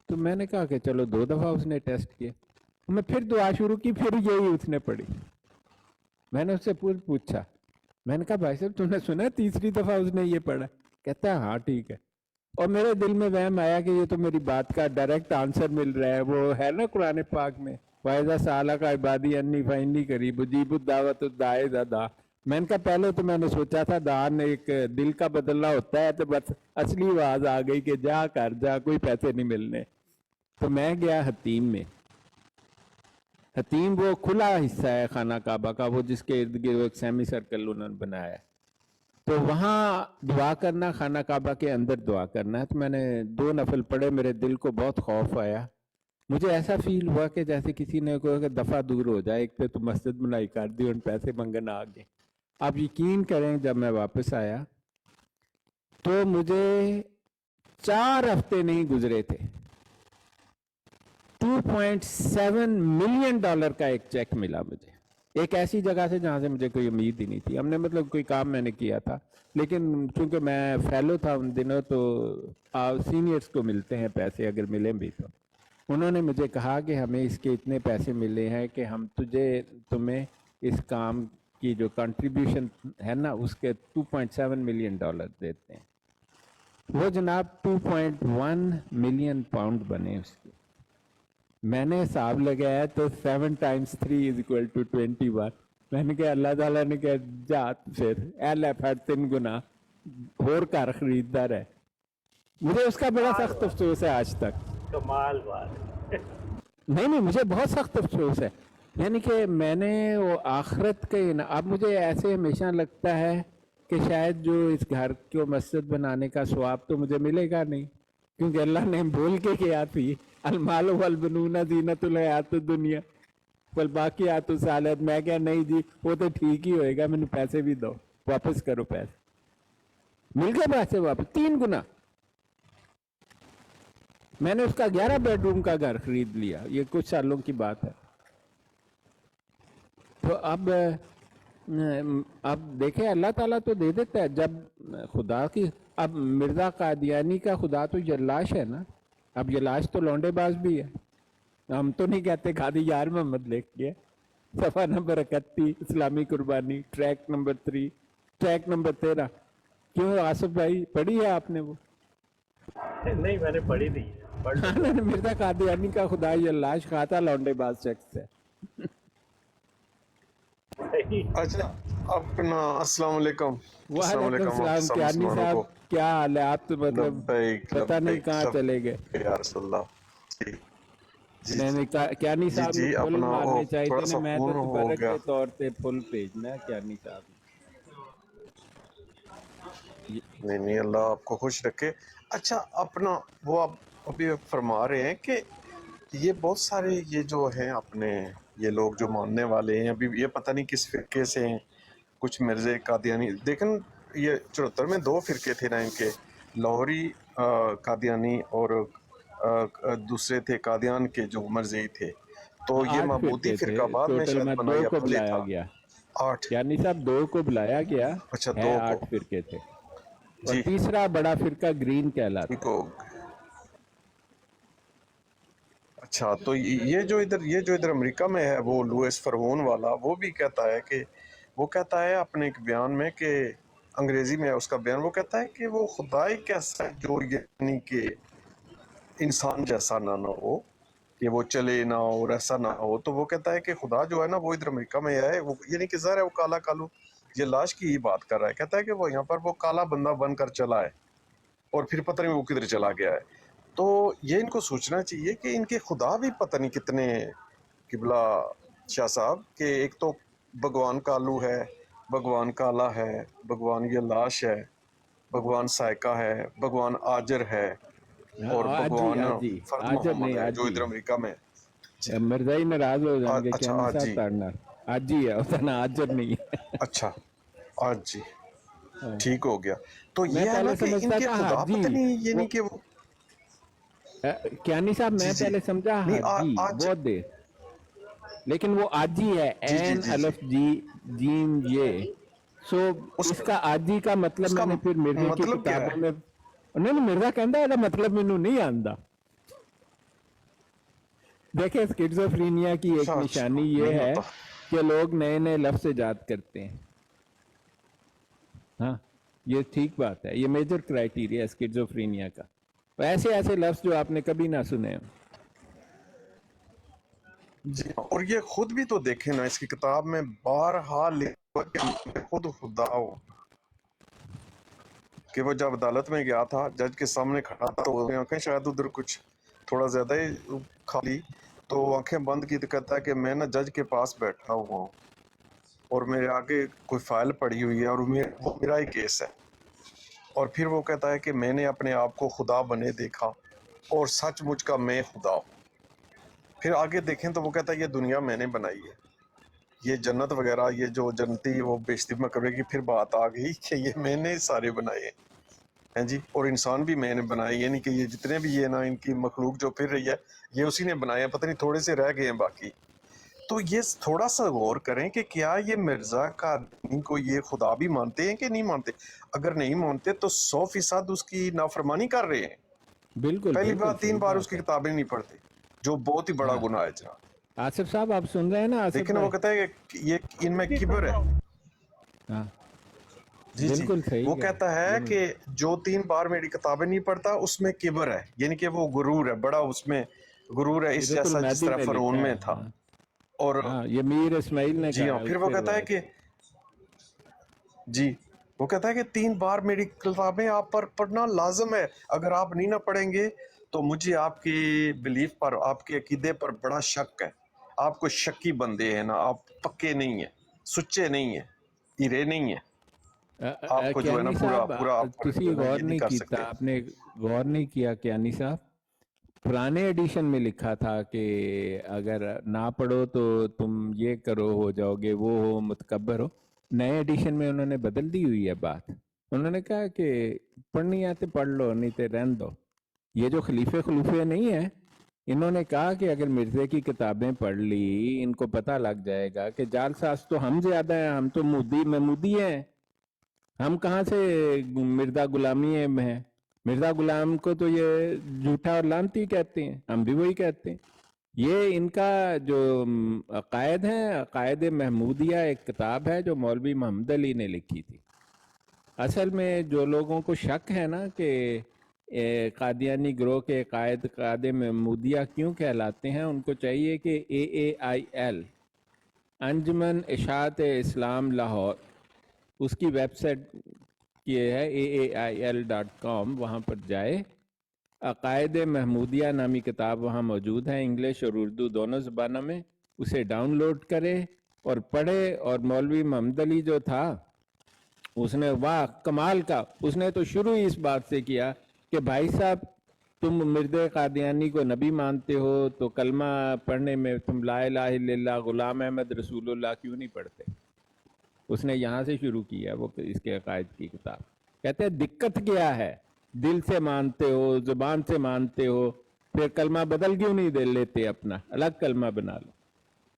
تو میں نے کہا کہ چلو 2 دفعہ اس نے ٹیسٹ کیا. میں پھر دعا شروع کی، پھر یہی اس نے پڑھی. میں نے اس سے پوچھا، میں نے کہا بھائی صاحب تم نے سنا ہے تیسری دفعہ اس نے یہ پڑھا؟ کہتا ہے ہاں ٹھیک ہے. اور میرے دل میں وہم آیا کہ یہ تو میری بات کا ڈائریکٹ آنسر مل رہا ہے، وہ ہے نا قرآن پاک میں وَإِذَا سَأَلَكَ عِبَادِي عَنِّي فَإِنِّي قَرِيبٌ أُجِيبُ الدَّعْوَةَ الدَّاعِ إِذَا دَعَانِ. میں نے کہا پہلے تو میں نے سوچا تھا دعان ایک دل کا بدلنا ہوتا ہے، تو بس اصلی آواز آ گئی کہ جا کر جا، کوئی پیسے نہیں ملنے. تو میں گیا حتیم میں. حتیم وہ کھلا حصہ ہے خانہ کعبہ کا، وہ جس کے ارد گرد ایک سیمی سرکل انہوں نے بنایا ہے. تو وہاں دعا کرنا، خانہ کعبہ کے اندر دعا کرنا ہے. تو میں نے 2 نفل پڑھے، میرے دل کو بہت خوف آیا. مجھے ایسا فیل ہوا کہ جیسے کسی نے کہا کہ دفعہ دور ہو جائے، ایک پہ تو مسجد بنائی کر دی اور پیسے منگن آ گئے. آپ یقین کریں جب میں واپس آیا تو مجھے 4 ہفتے نہیں گزرے تھے، $2.7 ملین کا ایک چیک ملا مجھے، ایک ایسی جگہ سے جہاں سے مجھے کوئی امید ہی نہیں تھی. ہم نے مطلب کوئی کام میں نے کیا تھا، لیکن چونکہ میں فیلو تھا ان دنوں تو سینئرز کو ملتے ہیں پیسے، اگر ملیں بھی تو. انہوں نے مجھے کہا کہ ہمیں اس کے اتنے پیسے ملے ہیں کہ ہم تمہیں اس کام کی جو کنٹریبیوشن ہے نا اس کے $2.7 ملین دیتے ہیں. وہ جناب 2.1 ملین پاؤنڈ بنے اس کے. میں نے حساب لگایا تو 7 × 3 = 21. میں نے کہا اللہ تعالیٰ نے کہا جا پھر پھر 3 گنا اور کار خریدار ہے. مجھے اس کا بڑا سخت افسوس ہے آج تک. کمال بات. نہیں مجھے بہت سخت افسوس ہے، یعنی کہ میں نے وہ آخرت کے اب مجھے ایسے ہمیشہ لگتا ہے کہ شاید جو اس گھر کو مسجد بنانے کا ثواب تو مجھے ملے گا نہیں، کیونکہ اللہ نے بول کے کیا تھی المال والبنون زینت الحیات الدنیا والباقیات الصالحات. میں کہا نہیں جی وہ تو ٹھیک ہی ہوئے گا، میں نے پیسے بھی دو، واپس کرو پیسے. مل گئے پیسے واپس 3 گنا. میں نے اس کا 11 بیڈ روم کا گھر خرید لیا، یہ کچھ سالوں کی بات ہے. تو اب دیکھیں اللہ تعالیٰ تو دے دیتا ہے جب خدا کی. اب مرزا قادیانی کا خدا تو یلاش ہے نا. اب یلاش تو لونڈے باز بھی ہے. ہم تو نہیں کہتے قادی یار محمد لکھ کے صفحہ نمبر 31 اسلامی قربانی ٹریک نمبر 3 ٹریک نمبر 13. کیوں آصف بھائی پڑھی ہے آپ نے وہ؟ نہیں میں نے پڑھی تھی. مرزا قادیانی کا خدا یلاش خاطہ لونڈے باز شخص ہے. اچھا اپنا السلام علیکم. وعلیکم السلام. کیانی صاحب کیا حال ہے؟ آپ تو مطلب پتہ نہیں کہاں چلے گئے. یا رسول اللہ. نہیں کیانی صاحب جی پھول اپنا مارنے چاہیے تھوڑا تھے سا نا. میں فون تو ہو تبرک گیا. کے طور پہ پھول بھیجنا ہے کیانی صاحب. نہیں اللہ آپ کو خوش رکھے. اچھا اپنا وہ آپ ابھی فرما رہے ہیں کہ یہ بہت سارے یہ جو ہیں اپنے یہ لوگ جو ماننے والے ہیں ابھی یہ پتہ نہیں کس فرقے سے ہیں. کچھ مرزے قادیانی دیکھیں یہ 74 میں 2 فرقے تھے نا ان کے، لاہوری قادیانی اور دوسرے تھے قادیان کے جو مرزئی تھے. تو یہ 8 معبودی فرقے تھے فرقہ بعد میں ٹوٹل. شاید میں بنا 2 یا کو پہلے بلایا تھا. گیا. 8. یعنی صاحب 2 کو بلایا گیا اچھا ہے. 2 کو 8 فرقے تھے. اور جی تیسرا بڑا فرقہ گرین کہلاتا. کو. اچھا تو یہ جو ادھر امریکہ میں ہے وہ لوئس فرہون والا وہ بھی کہتا ہے کہ وہ کہتا ہے اپنے ایک بیان میں کہ انگریزی میں اس کا بیان وہ کہتا ہے کہ وہ خدا ہی کیسا ہے جو یعنی کہ انسان جیسا نہ ہو کہ وہ چلے نہ اور ایسا نہ ہو. تو وہ کہتا ہے کہ خدا جو ہے نا وہ ادھر امریکہ میں ہے وہ یعنی کہ ظاہر ہے وہ کالا کالو یہ لاش کی ہی بات کر رہا ہے. کہتا ہے کہ وہ یہاں پر وہ کالا بندہ بن کر چلا ہے اور پھر پتہ نہیں وہ کدھر چلا گیا ہے. تو یہ ان کو سوچنا چاہیے کہ ان کے خدا بھی پتہ نہیں کتنے قبلہ شاہ صاحب، کہ ایک تو بھگوان کالو ہے، بھگوان کالا ہے، بھگوان یہ لاش ہے، بھگوان سائکہ ہے، بھگوان آجر ہے، اور آجی بھگوان آجی فرد آجر محمد نہیں ہے جو آجی. ادھر امریکہ میں. جی مرزائی ناراض ہو جائیں گے اچھا کیا نہیں آج صاحب جی، تارنا. آجی ہے اتنا آجر نہیں ہے. اچھا آج جی ہاں. ٹھیک ہو گیا. تو میں یہ ہے نا پہلے کہ ان سمجھتا کے تھا خدا حاجی پتہ نہیں، یہ وہ نہیں کہ وہ کیانی صاحب، جی میں جی پہلے سمجھا نہیں حاجی آج بہت دیر، لیکن وہ آجی ہے، جی جی این جی جی الف جی جیم یہ. سو اس اس کا آجی کا مطلب اس کا میں نے پھر مرزے کی مطلب کیا ہے؟ کتابوں میں نہیں مرزا کہندا ہے مطلب مینوں نہیں آندا. دیکھیں اسکیزوفرینیا کی ایک اچھا اچھا نشانی یہ نہیں ہے آتا. کہ لوگ نئے نئے لفظ ایجاد کرتے ہیں. ہاں یہ ٹھیک بات ہے، یہ میجر کرائیٹیریا ہے اسکیزوفرینیا کا. ایسے ایسے لفظ جو آپ نے کبھی نہ سنے ہوں. جی اور یہ خود بھی تو دیکھیں نا، اس کی کتاب میں بارہا لکھا کہ میں خود خدا ہو. کہ وہ جب عدالت میں گیا تھا جج کے سامنے کھڑا تھا تو اس نے آنکھیں شاید ادھر کچھ تھوڑا زیادہ ہی کھالی، تو وہ آنکھیں بند کی تو کہتا ہے کہ میں نا جج کے پاس بیٹھا ہوا ہوں اور میرے آگے کوئی فائل پڑی ہوئی ہے اور وہ میرا ہی کیس ہے. اور پھر وہ کہتا ہے کہ میں نے اپنے آپ کو خدا بنے دیکھا اور سچ مجھ کا میں خدا ہوں. پھر آگے دیکھیں تو وہ کہتا ہے یہ دنیا میں نے بنائی ہے، یہ جنت وغیرہ یہ جو جنتی وہ بیشتی مقبرے کی پھر بات آ گئی کہ یہ میں نے سارے بنائے ہیں جی. اور انسان بھی میں نے بنائے، یعنی کہ یہ جتنے بھی یہ نا ان کی مخلوق جو پھر رہی ہے یہ اسی نے بنائے ہیں، پتہ نہیں تھوڑے سے رہ گئے ہیں باقی. تو یہ تھوڑا سا غور کریں کہ کیا یہ مرزا قادیانی کو یہ خدا بھی مانتے ہیں کہ نہیں مانتے. اگر نہیں مانتے تو 100% اس کی نافرمانی کر رہے ہیں. بالکل پہلی بالکل بات 3 صحیح بار اس بات کی ہے. کتابیں نہیں پڑھتے، جو بہت ہی بڑا ہاں گناہ ہے جناب. آصف صاحب آپ سن رہے ہیں نا آصف لیکن وہ بھائی؟ کہتا ہے کہ یہ ان میں کبر ہے. ہاں جی جی بالکل وہ صحیح کہتا ہے یہ کہ جو 3 بار میری کتابیں نہیں پڑھتا اس میں کبر ہے، یعنی کہ وہ غرور ہے، بڑا اس میں غرور ہے، اس سیرت جیسا جس المہدی طرح میں فرعون لکھا میں ہے. تھا. ہاں اور ہاں یہ میر اسماعیل نے جی کہا ہاں ہے، پھر اس وہ سے کہتا ہے روایت کہ ہے. جی وہ کہتا ہے کہ 3 بار میری کتابیں آپ پر پڑھنا لازم ہے. اگر آپ نہیں نہ پڑھیں گے تو مجھے آپ کی بلیف پر، آپ کے عقیدے پر بڑا شک ہے. آپ کو شکی بندے ہیں نا، آپ پکے نہیں ہیں، سچے نہیں ہیں، ہیرے نہیں ہیں. آپ کو جو ہے نا کیانی پورا صاحب پورا آپ کو جو تسی ہے نا غور یہ نہیں نہیں کر کیتا، سکتے. آپ نے غور نہیں کیا کیانی صاحب. پرانے ایڈیشن میں لکھا تھا کہ اگر نہ پڑھو تو تم یہ کرو ہو جاؤ گے، وہ ہو متکبر ہو. نئے ایڈیشن میں انہوں نے بدل دی ہوئی ہے بات. انہوں نے کہا کہ پڑھنی آتے پڑھ لو، نہیں تو رہن دو. یہ جو خلیفے نہیں ہیں، انہوں نے کہا کہ اگر مرزے کی کتابیں پڑھ لی ان کو پتہ لگ جائے گا کہ جال ساز تو ہم زیادہ ہیں، ہم تو محمودی ہیں. ہم کہاں سے مرزا غلامی ہیں. مرزا غلام کو تو یہ جھوٹا اور لانتی کہتے ہیں، ہم بھی وہی کہتے ہیں. یہ ان کا جو عقائد ہیں، عقائد محمودیہ ایک کتاب ہے جو مولوی محمد علی نے لکھی تھی. اصل میں جو لوگوں کو شک ہے نا کہ قادیانی گروہ کے عقائد محمودیہ کیوں کہلاتے ہیں، ان کو چاہیے کہ AAIL انجمن اشاعت اسلام لاہور، اس کی ویب سائٹ یہ ہے AAIL.com، وہاں پر جائے. عقائد محمودیہ نامی کتاب وہاں موجود ہے، انگلش اور اردو دونوں زبانوں میں. اسے ڈاؤن لوڈ کرے اور پڑھے. اور مولوی محمد علی جو تھا اس نے واہ کمال کا، اس نے تو شروع ہی اس بات سے کیا کہ بھائی صاحب تم مرزا قادیانی کو نبی مانتے ہو تو کلمہ پڑھنے میں تم لا الہ الا اللہ غلام احمد رسول اللہ کیوں نہیں پڑھتے. اس نے یہاں سے شروع کیا وہ اس کے عقائد کی کتاب. کہتے ہیں دقت کیا ہے، دل سے مانتے ہو، زبان سے مانتے ہو، پھر کلمہ بدل کیوں نہیں دے لیتے، اپنا الگ کلمہ بنا لو.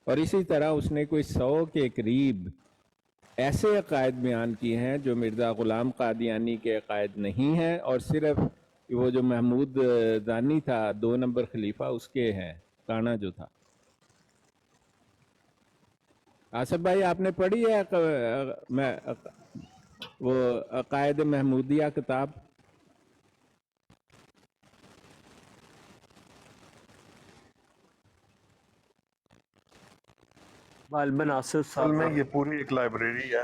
اور اسی طرح اس نے کوئی 100 کے قریب ایسے عقائد بیان کیے ہیں جو مرزا غلام قادیانی کے عقائد نہیں ہیں، اور صرف وہ جو محمود دانی تھا 2 نمبر خلیفہ اس کے ہیں، کانا جو تھا. آصف بھائی آپ نے پڑھی ہے وہ عقائد محمودیہ کتاب؟ غالباً آصف اصل صاحب میں یہ پوری ایک لائبریری ہے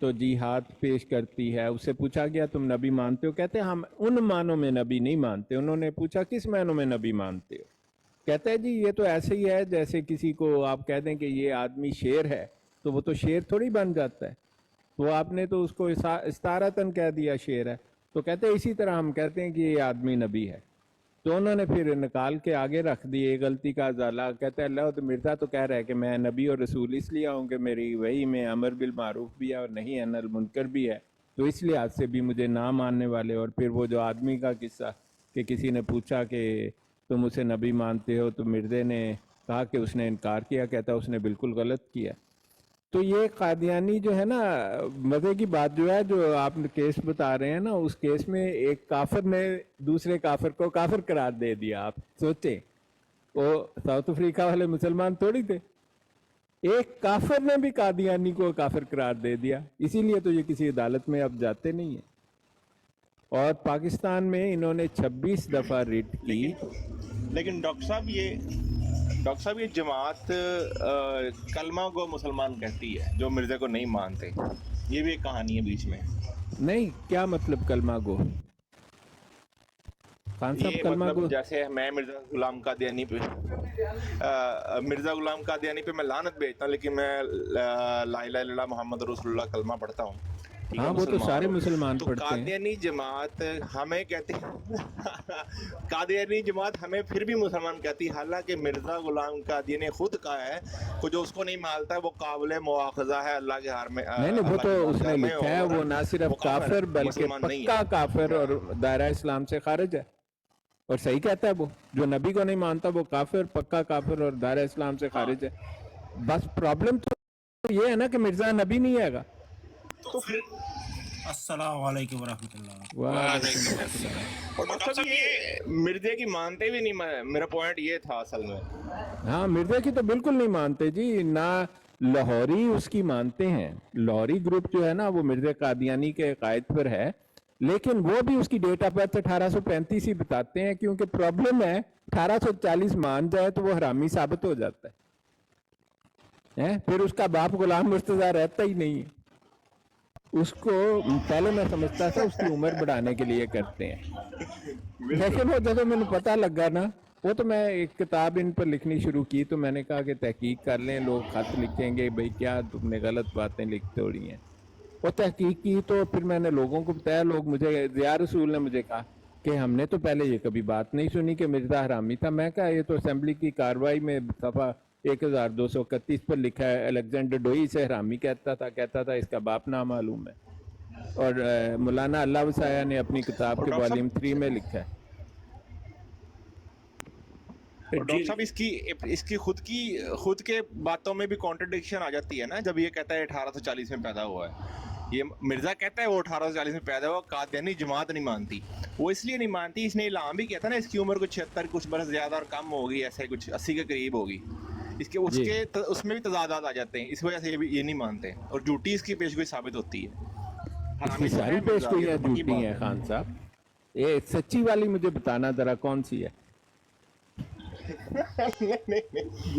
تو جی ہاتھ پیش کرتی ہے. اس سے پوچھا گیا تم نبی مانتے ہو؟ کہتے ہیں ہم ان معنوں میں نبی نہیں مانتے. انہوں نے پوچھا کس معنوں میں نبی مانتے ہو؟ کہتے ہیں جی یہ تو ایسے ہی ہے جیسے کسی کو آپ کہہ دیں کہ یہ آدمی شیر ہے تو وہ تو شیر تھوڑی بن جاتا ہے. وہ آپ نے تو اس کو استعارتاً کہہ دیا شیر ہے. تو کہتے ہیں اسی طرح ہم کہتے ہیں کہ یہ آدمی نبی ہے. تو انہوں نے پھر نکال کے آگے رکھ دی ایک غلطی کا ازالہ. کہتے ہیں اللہ تو مرزا تو کہہ رہا ہے کہ میں نبی اور رسول اس لیے ہوں کہ میری وہی میں امر بالمعروف بھی ہے اور نہیں عن المنکر بھی ہے, تو اس لحاظ سے بھی مجھے نہ ماننے والے. اور پھر وہ جو آدمی کا قصہ کہ کسی نے پوچھا کہ تم اسے نبی مانتے ہو, تو مرزے نے کہا کہ اس نے انکار کیا. کہتا اس نے بالکل غلط کیا. تو یہ قادیانی جو ہے نا, مزے کی بات جو ہے جو آپ کیس بتا رہے ہیں نا, اس کیس میں ایک کافر نے دوسرے کافر کو کافر قرار دے دیا. آپ سوچیں, وہ ساؤتھ افریقہ والے مسلمان تھوڑی تھے, ایک کافر نے بھی قادیانی کو کافر قرار دے دیا. اسی لیے تو یہ کسی عدالت میں اب جاتے نہیں ہیں. اور پاکستان میں انہوں نے 26 دفعہ ریٹ کی. لیکن ڈاکٹر صاحب یہ جماعت کلمہ کو مسلمان کہتی ہے جو مرزا کو نہیں مانتے. یہ بھی ایک کہانی ہے بیچ میں. نہیں, کیا مطلب کلمہ گو؟ خان صاحب یہ کلمہ مطلب گو جیسے میں مرزا غلام قادیانی پہ میں لعنت بھیجتا ہوں, لیکن میں لا الہ الا اللہ محمد رسول اللہ کلمہ پڑھتا ہوں. ہاں وہ تو سارے مسلمان تو پڑھتے ہیں. قادیانی جماعت ہمیں کہتی قادیانی جماعت ہمیں پھر بھی مسلمان کہتی, حالانکہ مرزا غلام قادیانی نے خود کہا ہے کہ جو اس کو نہیں مانتا ہے وہ قابل مواخذہ ہے اللہ کے ہار میں. نہیں وہ تو اس نے لکھا ہے, وہ نہ صرف کافر بلکہ پکا کافر اور دائرہ اسلام سے خارج ہے. اور صحیح کہتا ہے, وہ جو نبی کو نہیں مانتا وہ کافر, پکا کافر اور دائرہ اسلام سے خارج ہے. بس پرابلم تو یہ ہے نا کہ مرزا نبی نہیں ہے گا. تو پھر السلام علیکم ورحمۃ اللہ. وعلیکم السلام. اور ڈاکٹر صاحب یہ مرزے کی مانتے بھی نہیں. میرا پوائنٹ یہ تھا اصل میں. ہاں مرزا کی تو بالکل نہیں مانتے جی. نہ لاہوری اس کی مانتے ہیں. لاہوری گروپ جو ہے نا وہ مرزا قادیانی کے قائد پر ہے, لیکن وہ بھی اس کی ڈیٹ آف برتھ 1835 ہی بتاتے ہیں, کیونکہ پرابلم ہے 1840 مان جائے تو وہ حرامی ثابت ہو جاتا ہے. پھر اس کا باپ غلام مرتضیٰ رہتا ہی نہیں ہے. اس کو پہلے میں سمجھتا تھا اس کی عمر بڑھانے کے لیے کرتے ہیں, لیکن وہ جب میں نے پتہ لگا نا, وہ تو میں ایک کتاب ان پر لکھنی شروع کی تو میں نے کہا کہ تحقیق کر لیں, لوگ خط لکھیں گے بھئی کیا تم نے غلط باتیں لکھتے ہو رہی ہیں. وہ تحقیق کی تو پھر میں نے لوگوں کو بتایا. لوگ مجھے ضیاء رسول نے مجھے کہا کہ ہم نے تو پہلے یہ کبھی بات نہیں سنی کہ مرزا حرامی تھا. میں کہا یہ تو اسمبلی کی کاروائی میں صفحہ 1231 پر لکھا ہے, الیگزینڈر ڈوئی سے حرامی کہتا تھا اس کا باپ نامعلوم ہے. اور مولانا اللہ وسایہ نے اپنی کتاب کے والیوم 3 میں لکھا ہے. ڈاکٹر صاحب اس کی خود کے باتوں میں بھی کانٹرڈکشن آ جاتی ہے نا, جب یہ کہتا ہے 1840 میں پیدا ہوا ہے. یہ مرزا کہتا ہے وہ 1840 میں پیدا ہوا, قادیانی جماعت نہیں مانتی. وہ اس لیے نہیں مانتی, اس نے اعلان بھی کیا تھا نا اس کی عمر کچھ 76 کچھ برس زیادہ اور کم ہوگی, ایسے کچھ 80 کے قریب ہوگی. اس میں بھی تضادات آ جاتے ہیں, اس وجہ سے یہ نہیں مانتے. اور جھوٹی اس کی پیشگوئی ثابت ہوتی ہے. اس کی ساری پیشگوئیاں جھوٹی ہیں خان صاحب. یہ سچی والی مجھے بتانا ذرا کون سی ہے؟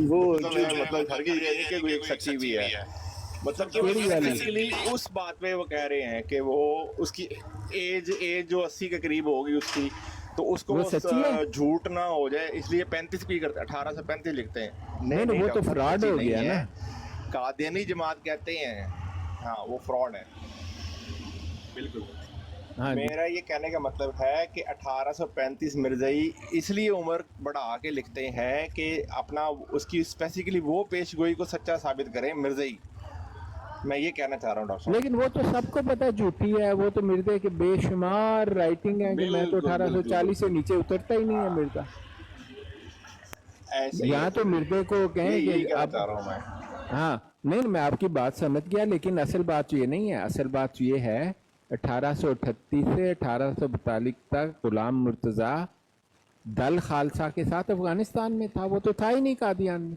وہ مطلب ایک سچی بھی ہے, مطلب کہ اس بات پہ وہ کہہ رہے ہیں کہ وہ اس کی ایج جو 80 کے قریب ہوگی اس کی, تو اس کو جھوٹ نہ ہو جائے اس لیے 35 بھی کرتے 1835 لکھتے ہیں. نہیں وہ تو فراڈ ہو گیا نا. قادیانی جماعت کہتے ہیں ہاں وہ فراڈ ہے. بالکل. میرا یہ کہنے کا مطلب ہے کہ 1835 مرزائی اس لیے عمر بڑھا کے لکھتے ہیں کہ اپنا اس کی اسپیسیفکلی وہ پیشگوئی کو سچا ثابت کریں مرزائی. میں یہ کہنا چاہ رہا ہوں ڈاکٹر صاحب. لیکن وہ تو سب کو پتہ جھوٹی ہے. وہ تو مرزا کے بے شمار رائٹنگ ہیں کہ میں تو 1840 سے نیچے اترتا ہی نہیں ہے مرزا. یہاں تو مرزا کو کہیں کہ اب ہاں نہیں میں آپ کی بات سمجھ گیا, لیکن اصل بات یہ نہیں ہے. اصل بات یہ ہے 1838 سے 1842 تک غلام مرتضیٰ دل خالصہ کے ساتھ افغانستان میں تھا. وہ تو تھا ہی نہیں قادیان میں.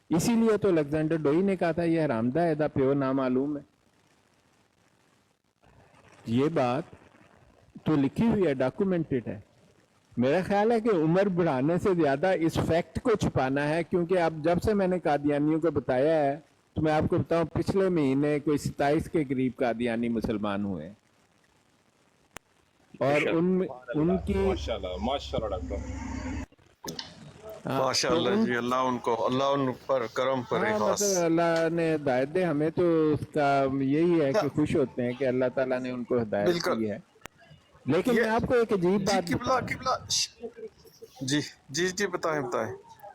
اسی لیے تو الیگزینڈر ڈوئی نے کہا تھا یہ حرامدہ ہے, دا پیو نامعلوم ہے. یہ بات تو لکھی ہوئی ہے, ڈاکومنٹڈ ہے. میرا خیال ہے کہ عمر بڑھانے سے زیادہ اس فیکٹ کو چھپانا ہے, کیونکہ اب جب سے میں نے قادیانیوں کو بتایا ہے تو میں آپ کو بتاؤں پچھلے مہینے کوئی 27 کے قریب قادیانی مسلمان ہوئے اور ان کی ماشاءاللہ ڈاکٹر ماشاء تو اللہ جی، اللہ ان پر کرم کرے ہاں خاص. مطلب اللہ نے ہدایت دے ہمیں تو اس کا یہی ہے کہ خوش ہوتے ہیں کہ اللہ تعالیٰ نے ان کو ہدایت بالکل. دی ہے. لیکن یہ میں آپ کو ایک عجیب جی بات قبلہ بتاؤں. جی جی جی، بتائیں ہاں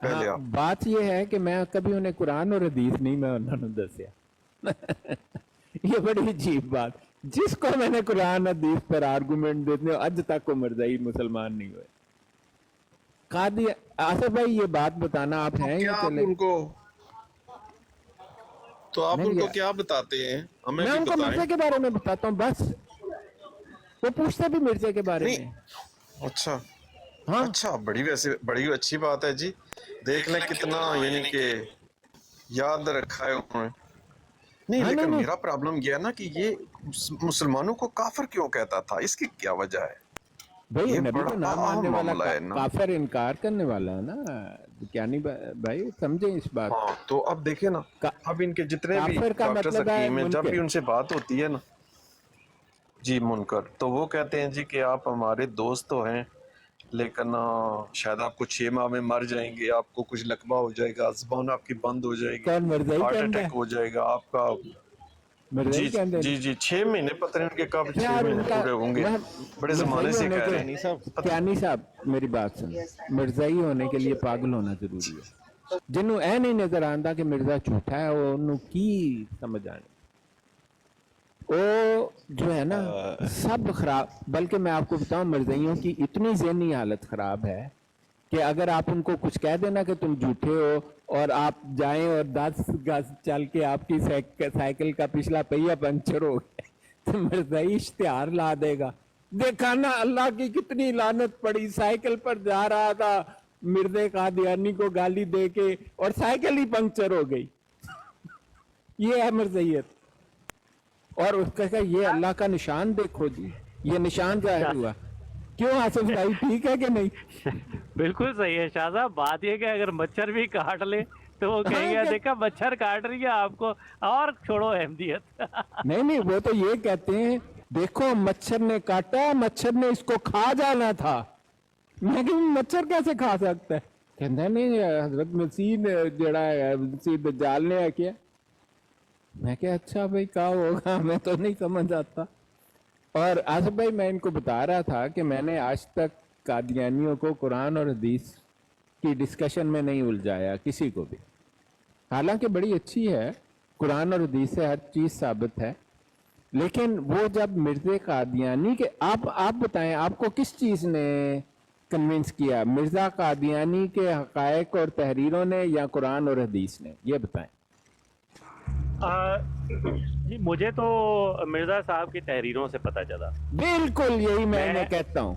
پہلے آپ. بات یہ ہے کہ میں کبھی انہیں قرآن اور حدیث نہیں میں انہوں نے دسیا. یہ بڑی عجیب بات. جس کو میں نے قرآن حدیث پر آرگومنٹ دیتے اج تک وہ مرزائی مسلمان نہیں ہوئے. قادی آصف بھائی یہ بات بتانا آپ تو ہیں یا کیا آپ چلے؟ ان کو نہیں کیا بتاتے ہیں؟ ہمیں میں بھی ان کو بتائیں. مرزے کے بارے میں بتاتا ہوں بس. وہ پوچھتے بھی مرزے کے بارے میں. نہیں، اچھا ہاں اچھا، بڑی اچھی بات ہے جی. دیکھ لیں کتنا یعنی کہ یاد رکھا ہے انہوں نے. نہیں، ہاں لیکن نہیں میرا پرابلم یہ ہے نا کہ یہ مسلمانوں کو کافر کیوں کہتا تھا، اس کی کیا وجہ ہے؟ بھائی یہ نبی کو بڑا نہ ماننے اہم والا معاملہ ہے نا. کافر انکار کرنے والا ہے نا. کیا نہیں بھائی سمجھیں اس بات ہاں تو اب دیکھیں نا، کا. اب ان کے جتنے بھی کافر کا ڈاکٹر مطلب ہے حکیم ہیں، جب منکر. بھی ان سے بات ہوتی ہے نا جی منکر، تو وہ کہتے ہیں جی کہ آپ ہمارے دوست تو ہیں لیکن شاید آپ کو 6 ماہ میں مر جائیں گے، آپ کو کچھ لقبہ ہو جائے گا، زبان آپ کی بند ہو جائے گی، کون مرزائی ہارٹ کہندا اٹیک ہے؟ ہو جائے گا آپ کا. مرزائی جی کہندے جی ہیں جی، 6 مہینے پتہ نہیں ان کے کب 6 یار ان مہینے کا. پورے ہوں گے. وہ بڑے زمانے مرزائی سے ہونے کہہ کے رہے ہیں. کیانی صاحب میری بات سن. مرزائی ہونے کے لیے پاگل ہونا ضروری ہے. جنوں اے نہیں نظر آندا کہ مرزا جھوٹا ہے وہ انہوں کی سمجھ آنی. وہ جو ہے نا سب خراب. بلکہ میں آپ کو بتاؤں مرزائیوں کی اتنی ذہنی حالت خراب ہے کہ اگر آپ ان کو کچھ کہہ دینا کہ تم جھوٹے ہو اور آپ جائیں اور 10 گز چل کے آپ کی سائیکل کا پچھلا پہیہ پنکچر ہو گیا تو مرزائی اشتہار لا دے گا. دیکھا نا اللہ کی کتنی لعنت پڑی، سائیکل پر جا رہا تھا مرزے قادیانی کو گالی دے کے اور سائیکل ہی پنکچر ہو گئی. یہ ہے مرزائیت. اور اس کا یہ اللہ کا نشان دیکھو جی، یہ نشان ظاہر ہوا. کیوں آصف بھائی ٹھیک ہے کہ نہیں؟ بالکل صحیح ہے شاہ صاحب. بات یہ کہ اگر مچھر بھی کاٹ لے تو وہ کہیں ہاں گے کہ دیکھا مچھر کاٹ رہی ہے آپ کو اور چھوڑو احمدیت. نہیں وہ تو یہ کہتے ہیں دیکھو مچھر نے کاٹا، مچھر نے اس کو کھا جانا تھا. میں کہ مچھر کیسے کھا سکتا ہے؟ کہتا نہیں حضرت مسیح نے جڑا ہے مسیح دجال نے ہے کیا. میں کہ اچھا بھائی کہا ہوگا میں تو نہیں سمجھ آتا. اور آصف بھائی میں ان کو بتا رہا تھا کہ میں نے آج تک قادیانیوں کو قرآن اور حدیث کی ڈسکشن میں نہیں الجھایا کسی کو بھی. حالانکہ بڑی اچھی ہے، قرآن اور حدیث سے ہر چیز ثابت ہے. لیکن وہ جب مرزا قادیانی کے آپ بتائیں آپ کو کس چیز نے کنونس کیا، مرزا قادیانی کے حقائق اور تحریروں نے یا قرآن اور حدیث نے؟ یہ بتائیں. جی مجھے تو مرزا صاحب کی تحریروں سے پتہ چلا. بالکل یہی میں میں انہیں کہتا ہوں.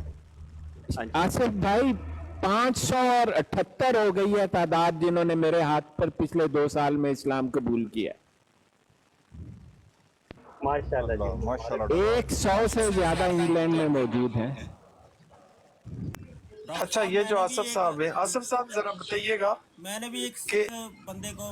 ہاں جی آصف بھائی 578 ہو گئی ہے تعداد جنہوں نے میرے ہاتھ پر پچھلے 2 سال میں اسلام قبول کیا. ماشاء اللہ جی. ماشاءاللہ 100 سے زیادہ انگلینڈ میں موجود ہیں. ڈاکٹر اچھا، صاحب یہ میں جو نے بھی آصف صاحب ہیں، آصف صاحب ذرا بتائیے گا میں نے بھی ایک کہ بندے کو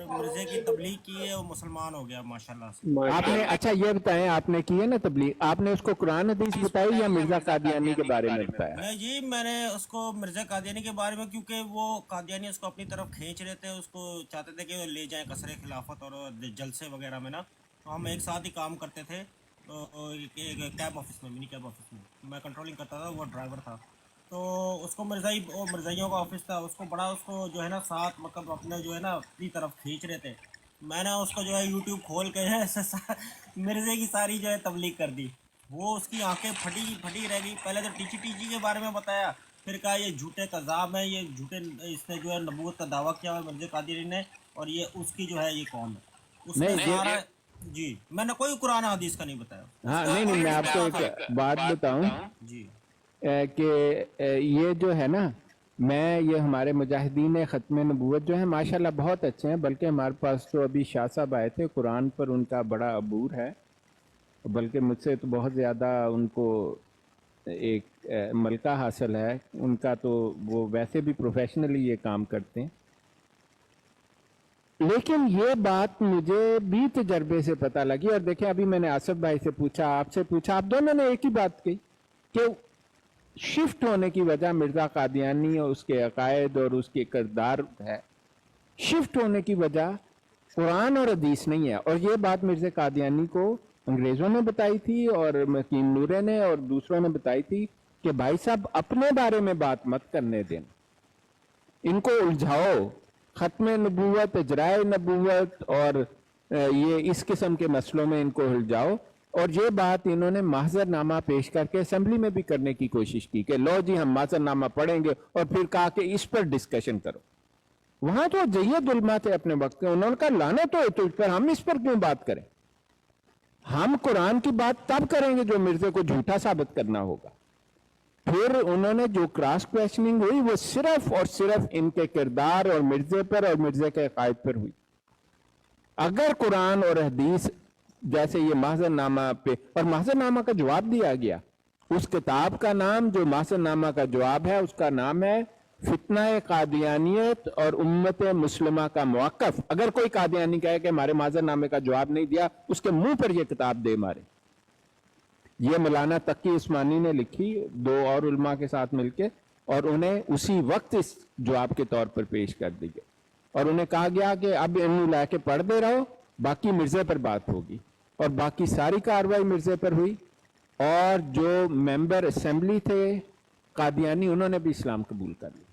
مرزے کی تبلیغ کی ہے، وہ مسلمان ہو گیا ماشاءاللہ سے. آپ نے اچھا یہ بتائیں آپ نے کی ہے نا تبلیغ، آپ نے اس کو قرآن حدیث بتائی یا مرزا قادیانی کے بارے میں بتایا؟ میں نے اس کو مرزا قادیانی کے بارے میں، کیونکہ وہ قادیانی اس کو اپنی طرف کھینچ رہے تھے، اس کو چاہتے تھے کہ لے جائیں قصر خلافت اور جلسے وغیرہ میں نا. تو ہم ایک ساتھ ہی کام کرتے تھے کیب آفس میں، منی کیب آفس میں میں کنٹرولنگ کرتا تھا، وہ ڈرائیور تھا. تو اس کو مرزائیوں کا آفس تھا، اس کو بڑا اس کو جو ہے نا ساتھ مطلب اپنے جو ہے نا اپنی طرف کھینچ رہے تھے. میں نے اس کو جو ہے یوٹیوب کھول کے مرزے کی ساری جو ہے تبلیغ کر دی. وہ اس کی آنکھیں پھٹی رہ گئی. پہلے تو ٹیچی کے بارے میں بتایا، پھر کہا یہ جھوٹے کذاب ہیں، یہ جھوٹے، اس نے جو ہے نبوت کا دعویٰ کیا ہے مرزا قادری نے، اور یہ اس کی جو ہے یہ قوم ہے. اس نے نہیں یہ سارا جی میں نے کوئی قرآن حدیث کا نہیں بتایا اس ہاں کا. نہیں میں آپ کو ایک بات بتاؤں جی کہ یہ جو ہے نا یہ ہمارے مجاہدین ختم نبوت جو ہیں ماشاءاللہ بہت اچھے ہیں. بلکہ ہمارے پاس تو ابھی شاہ صاحب آئے تھے، قرآن پر ان کا بڑا عبور ہے، بلکہ مجھ سے تو بہت زیادہ ان کو ایک ملکہ حاصل ہے ان کا. تو وہ ویسے بھی پروفیشنلی یہ کام کرتے ہیں. لیکن یہ بات مجھے بھی تجربے سے پتہ لگی، اور دیکھیں ابھی میں نے آصف بھائی سے پوچھا، آپ سے پوچھا، آپ دونوں نے ایک ہی بات کہی کہ شفٹ ہونے کی وجہ مرزا قادیانی اور اس کے عقائد اور اس کے کردار ہے، شفٹ ہونے کی وجہ قرآن اور حدیث نہیں ہے. اور یہ بات مرزا قادیانی کو انگریزوں نے بتائی تھی اور مکین نورے نے اور دوسروں نے بتائی تھی کہ بھائی صاحب اپنے بارے میں بات مت کرنے دیں، ان کو الجھاؤ، ختم نبوت، اجرائے نبوت اور یہ اس قسم کے مسئلوں میں ان کو الجھاؤ. اور یہ بات انہوں نے محضر نامہ پیش کر کے اسمبلی میں بھی کرنے کی کوشش کی کہ لو جی ہم محضر نامہ پڑھیں گے، اور پھر کہا کہ اس پر ڈسکشن کرو. وہاں تو جید علماء تھے اپنے وقت کے، انہوں نے کہا لانے تو پھر ہم اس پر کیوں بات کریں، ہم قرآن کی بات تب کریں گے جو مرزے کو جھوٹا ثابت کرنا ہوگا. پھر انہوں نے جو کراس کویشچننگ ہوئی وہ صرف اور صرف ان کے کردار اور مرزے پر اور مرزے کے عقائد پر ہوئی. اگر قرآن اور حدیث جیسے یہ محضر نامہ پہ، اور محضر نامہ کا جواب دیا گیا، اس کتاب کا نام جو محضر نامہ کا جواب ہے اس کا نام ہے فتنہ قادیانیت اور امت مسلمہ کا موقف. اگر کوئی قادیانی کہے کہ ہمارے محضر نامے کا جواب نہیں دیا، اس کے منہ پر یہ کتاب دے مارے. یہ مولانا تقی عثمانی نے لکھی 2 اور علماء کے ساتھ مل کے، اور انہیں اسی وقت اس جواب کے طور پر پیش کر دی گئی، اور انہیں کہا گیا کہ اب انہوں لے کے پڑھ دے رہو، باقی مرزے پر بات ہوگی. اور باقی ساری کاروائی مرزے پر ہوئی، اور جو ممبر اسمبلی تھے قادیانی انہوں نے بھی اسلام قبول کر لیا.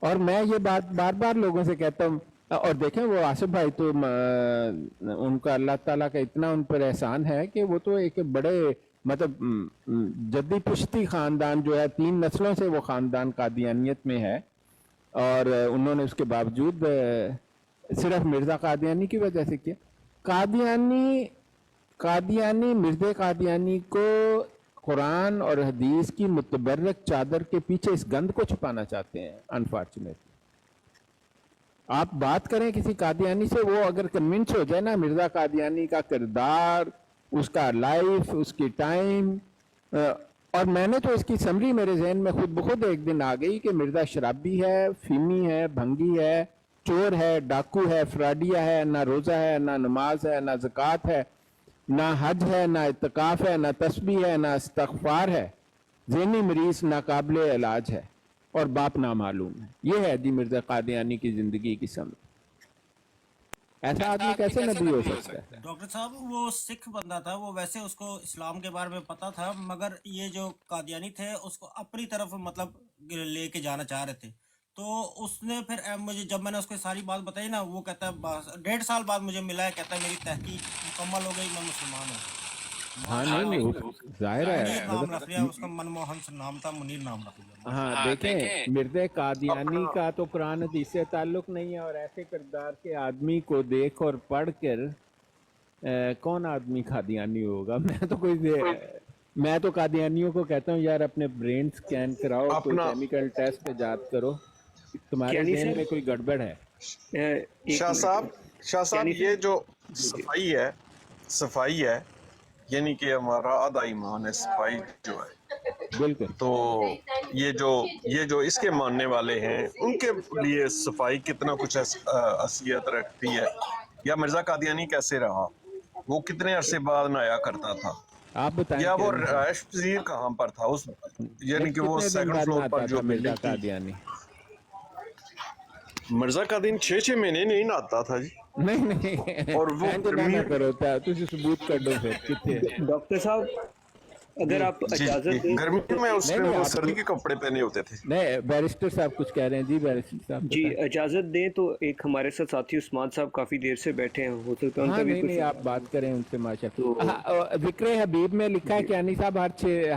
اور میں یہ بات بار بار لوگوں سے کہتا ہوں، اور دیکھیں وہ آصف بھائی تو ان کا اللہ تعالیٰ کا اتنا ان پر احسان ہے کہ وہ تو ایک بڑے مطلب جدی پشتی خاندان جو ہے، 3 نسلوں سے وہ خاندان قادیانیت میں ہے، اور انہوں نے اس کے باوجود صرف مرزا قادیانی کی وجہ سے کیا. قادیانی مرزا قادیانی کو قرآن اور حدیث کی متبرک چادر کے پیچھے اس گند کو چھپانا چاہتے ہیں. انفارچونیٹلی آپ بات کریں کسی قادیانی سے، وہ اگر کنونس ہو جائے نا مرزا قادیانی کا کردار، اس کا لائف، اس کی ٹائم، اور میں نے تو اس کی سمری میرے ذہن میں خود بخود ایک دن آ گئی کہ مرزا شرابی ہے، فیمی ہے، بھنگی ہے، چور ہے، ڈاکو ہے، فراڈیا ہے، نہ روزہ ہے، نہ نماز ہے، نہ زکوٰۃ ہے، نہ حج ہے، نہ اعتکاف ہے، نہ تسبیح ہے، نہ استغفار ہے، ذہنی مریض ناقابل علاج ہے، اور باپ نامعلوم ہے. یہ ہے جی مرزا قادیانی کی زندگی کی سمجھ. ایسا آدمی کیسے نبی ہو سکتا ہے؟ ڈاکٹر صاحب وہ سکھ بندہ تھا، وہ ویسے اس کو اسلام کے بارے میں پتا تھا، مگر یہ جو قادیانی تھے اس کو اپنی طرف مطلب لے کے جانا چاہ رہے تھے. تو اس نے پھر مجھے جب میں نے اس کو ساری بات بتائی نا، وہ کہتا ہے 1.5 سال بعد مجھے ملا ہے، کہتا ہے میری تحقیق مکمل ہو گئی، میں مسلمان ہوں. ہاں نہیں ظاہر ہے منیر نام رکھ لیا اس کا، منموہن سے نام تھا، منیر نام رکھ لیا. ہاں دیکھیں مرزا قادیانی کا تو قرآن حدیث سے تعلق نہیں ہے، اور ایسے کردار کے آدمی کو دیکھ اور پڑھ کر کون آدمی قادیانی ہوگا؟ میں تو قادیانیوں کو کہتا ہوں یار اپنے برین سکین کراؤ، کوئی کیمیکل ٹیسٹ ایجاد کرو، تمہارے ذہن میں کوئی گڑبڑ ہے. شاہ صاحب یہ جو صفائی ہے یعنی کہ ہمارا آدھا ایمان ہے صفائی جو ہے، بالکل. تو یہ جو اس کے ماننے والے ہیں ان کے لیے صفائی کتنا کچھ حیثیت رکھتی ہے، یا مرزا قادیانی کیسے رہا، وہ کتنے عرصے بعد نایا کرتا تھا، آپ بتائیں یا وہ رہائش پذیر کہاں پر تھا، اس یعنی کہ وہ سیکنڈ فلور پر جو مرزا بلڈنگ تھی. قادیانی مرزا قادیانی 6 مہینے نہیں نہاتا تھا جی. نہیں اور وہ نہ کرو تھی ثبوت کر دو پھر کتنے. ڈاکٹر صاحب اگر آپ اجازت دیں، گرمی میں اس نے وہ سردی کے کپڑے پہنے ہوتے تھے. نہیں بیرسٹر صاحب کچھ کہہ رہے ہیں. جی بیرسٹر صاحب جی اجازت دیں تو ایک ہمارے ساتھ ساتھی عثمان صاحب کافی دیر سے بیٹھے ہیں، ہو سکتا ہے ان کا بھی نہیں آپ بات کریں ان سے. ماشاءاللہ ذکر حبیب میں لکھا ہے کہ انی صاحب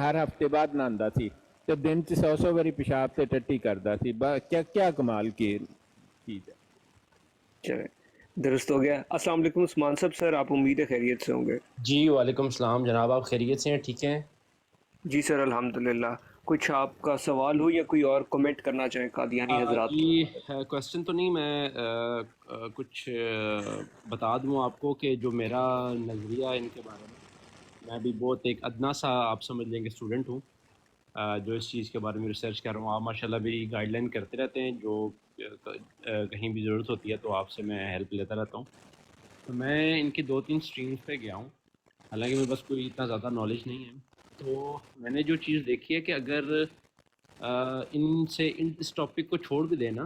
ہر ہفتے بعد نہاندا سی تے دن چ 100 باری پیشاب تے ٹٹی کردا سی. کیا کمال کی چیز ہے. چلیں درست ہو گیا. السلام علیکم عثمان صاحب. سر آپ امید ہے خیریت سے ہوں گے؟ جی وعلیکم السلام جناب، آپ خیریت سے ہیں؟ ٹھیک ہیں جی سر الحمدللہ. کچھ آپ کا سوال ہو یا کوئی اور کمنٹ کرنا چاہیں قادیانی حضرات؟ جی کوشچن تو نہیں، میں کچھ بتا دوں آپ کو کہ جو میرا نظریہ ہے ان کے بارے میں بھی بہت ایک ادنا سا آپ سمجھ لیں گے اسٹوڈنٹ ہوں جو اس چیز کے بارے میں ریسرچ کر رہا ہوں. آپ ماشاءاللہ بھی گائیڈ لائن کرتے رہتے ہیں جو کہیں بھی ضرورت ہوتی ہے تو آپ سے میں ہیلپ لیتا رہتا ہوں. تو میں ان کی 2-3 اسٹریمز پہ گیا ہوں، حالانکہ میرے پاس کوئی اتنا زیادہ نالج نہیں ہے. تو میں نے جو چیز دیکھی ہے کہ اگر ان سے اس ٹاپک کو چھوڑ بھی دینا،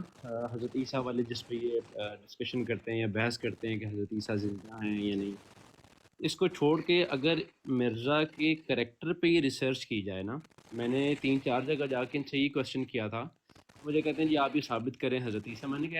حضرت عیسیٰ والے جس پہ یہ ڈسکشن کرتے ہیں یا بحث کرتے ہیں کہ حضرت عیسیٰ زندہ ہیں یا نہیں، اس کو چھوڑ کے اگر مرزا کے کریکٹر پہ یہ ریسرچ کی جائے نا، میں نے 3-4 جگہ جا کے ان سے یہ کوشچن کیا تھا، مجھے کہتے ہیں جی آپ یہ ثابت کریں حضرت عیسیٰ. میں نے کہا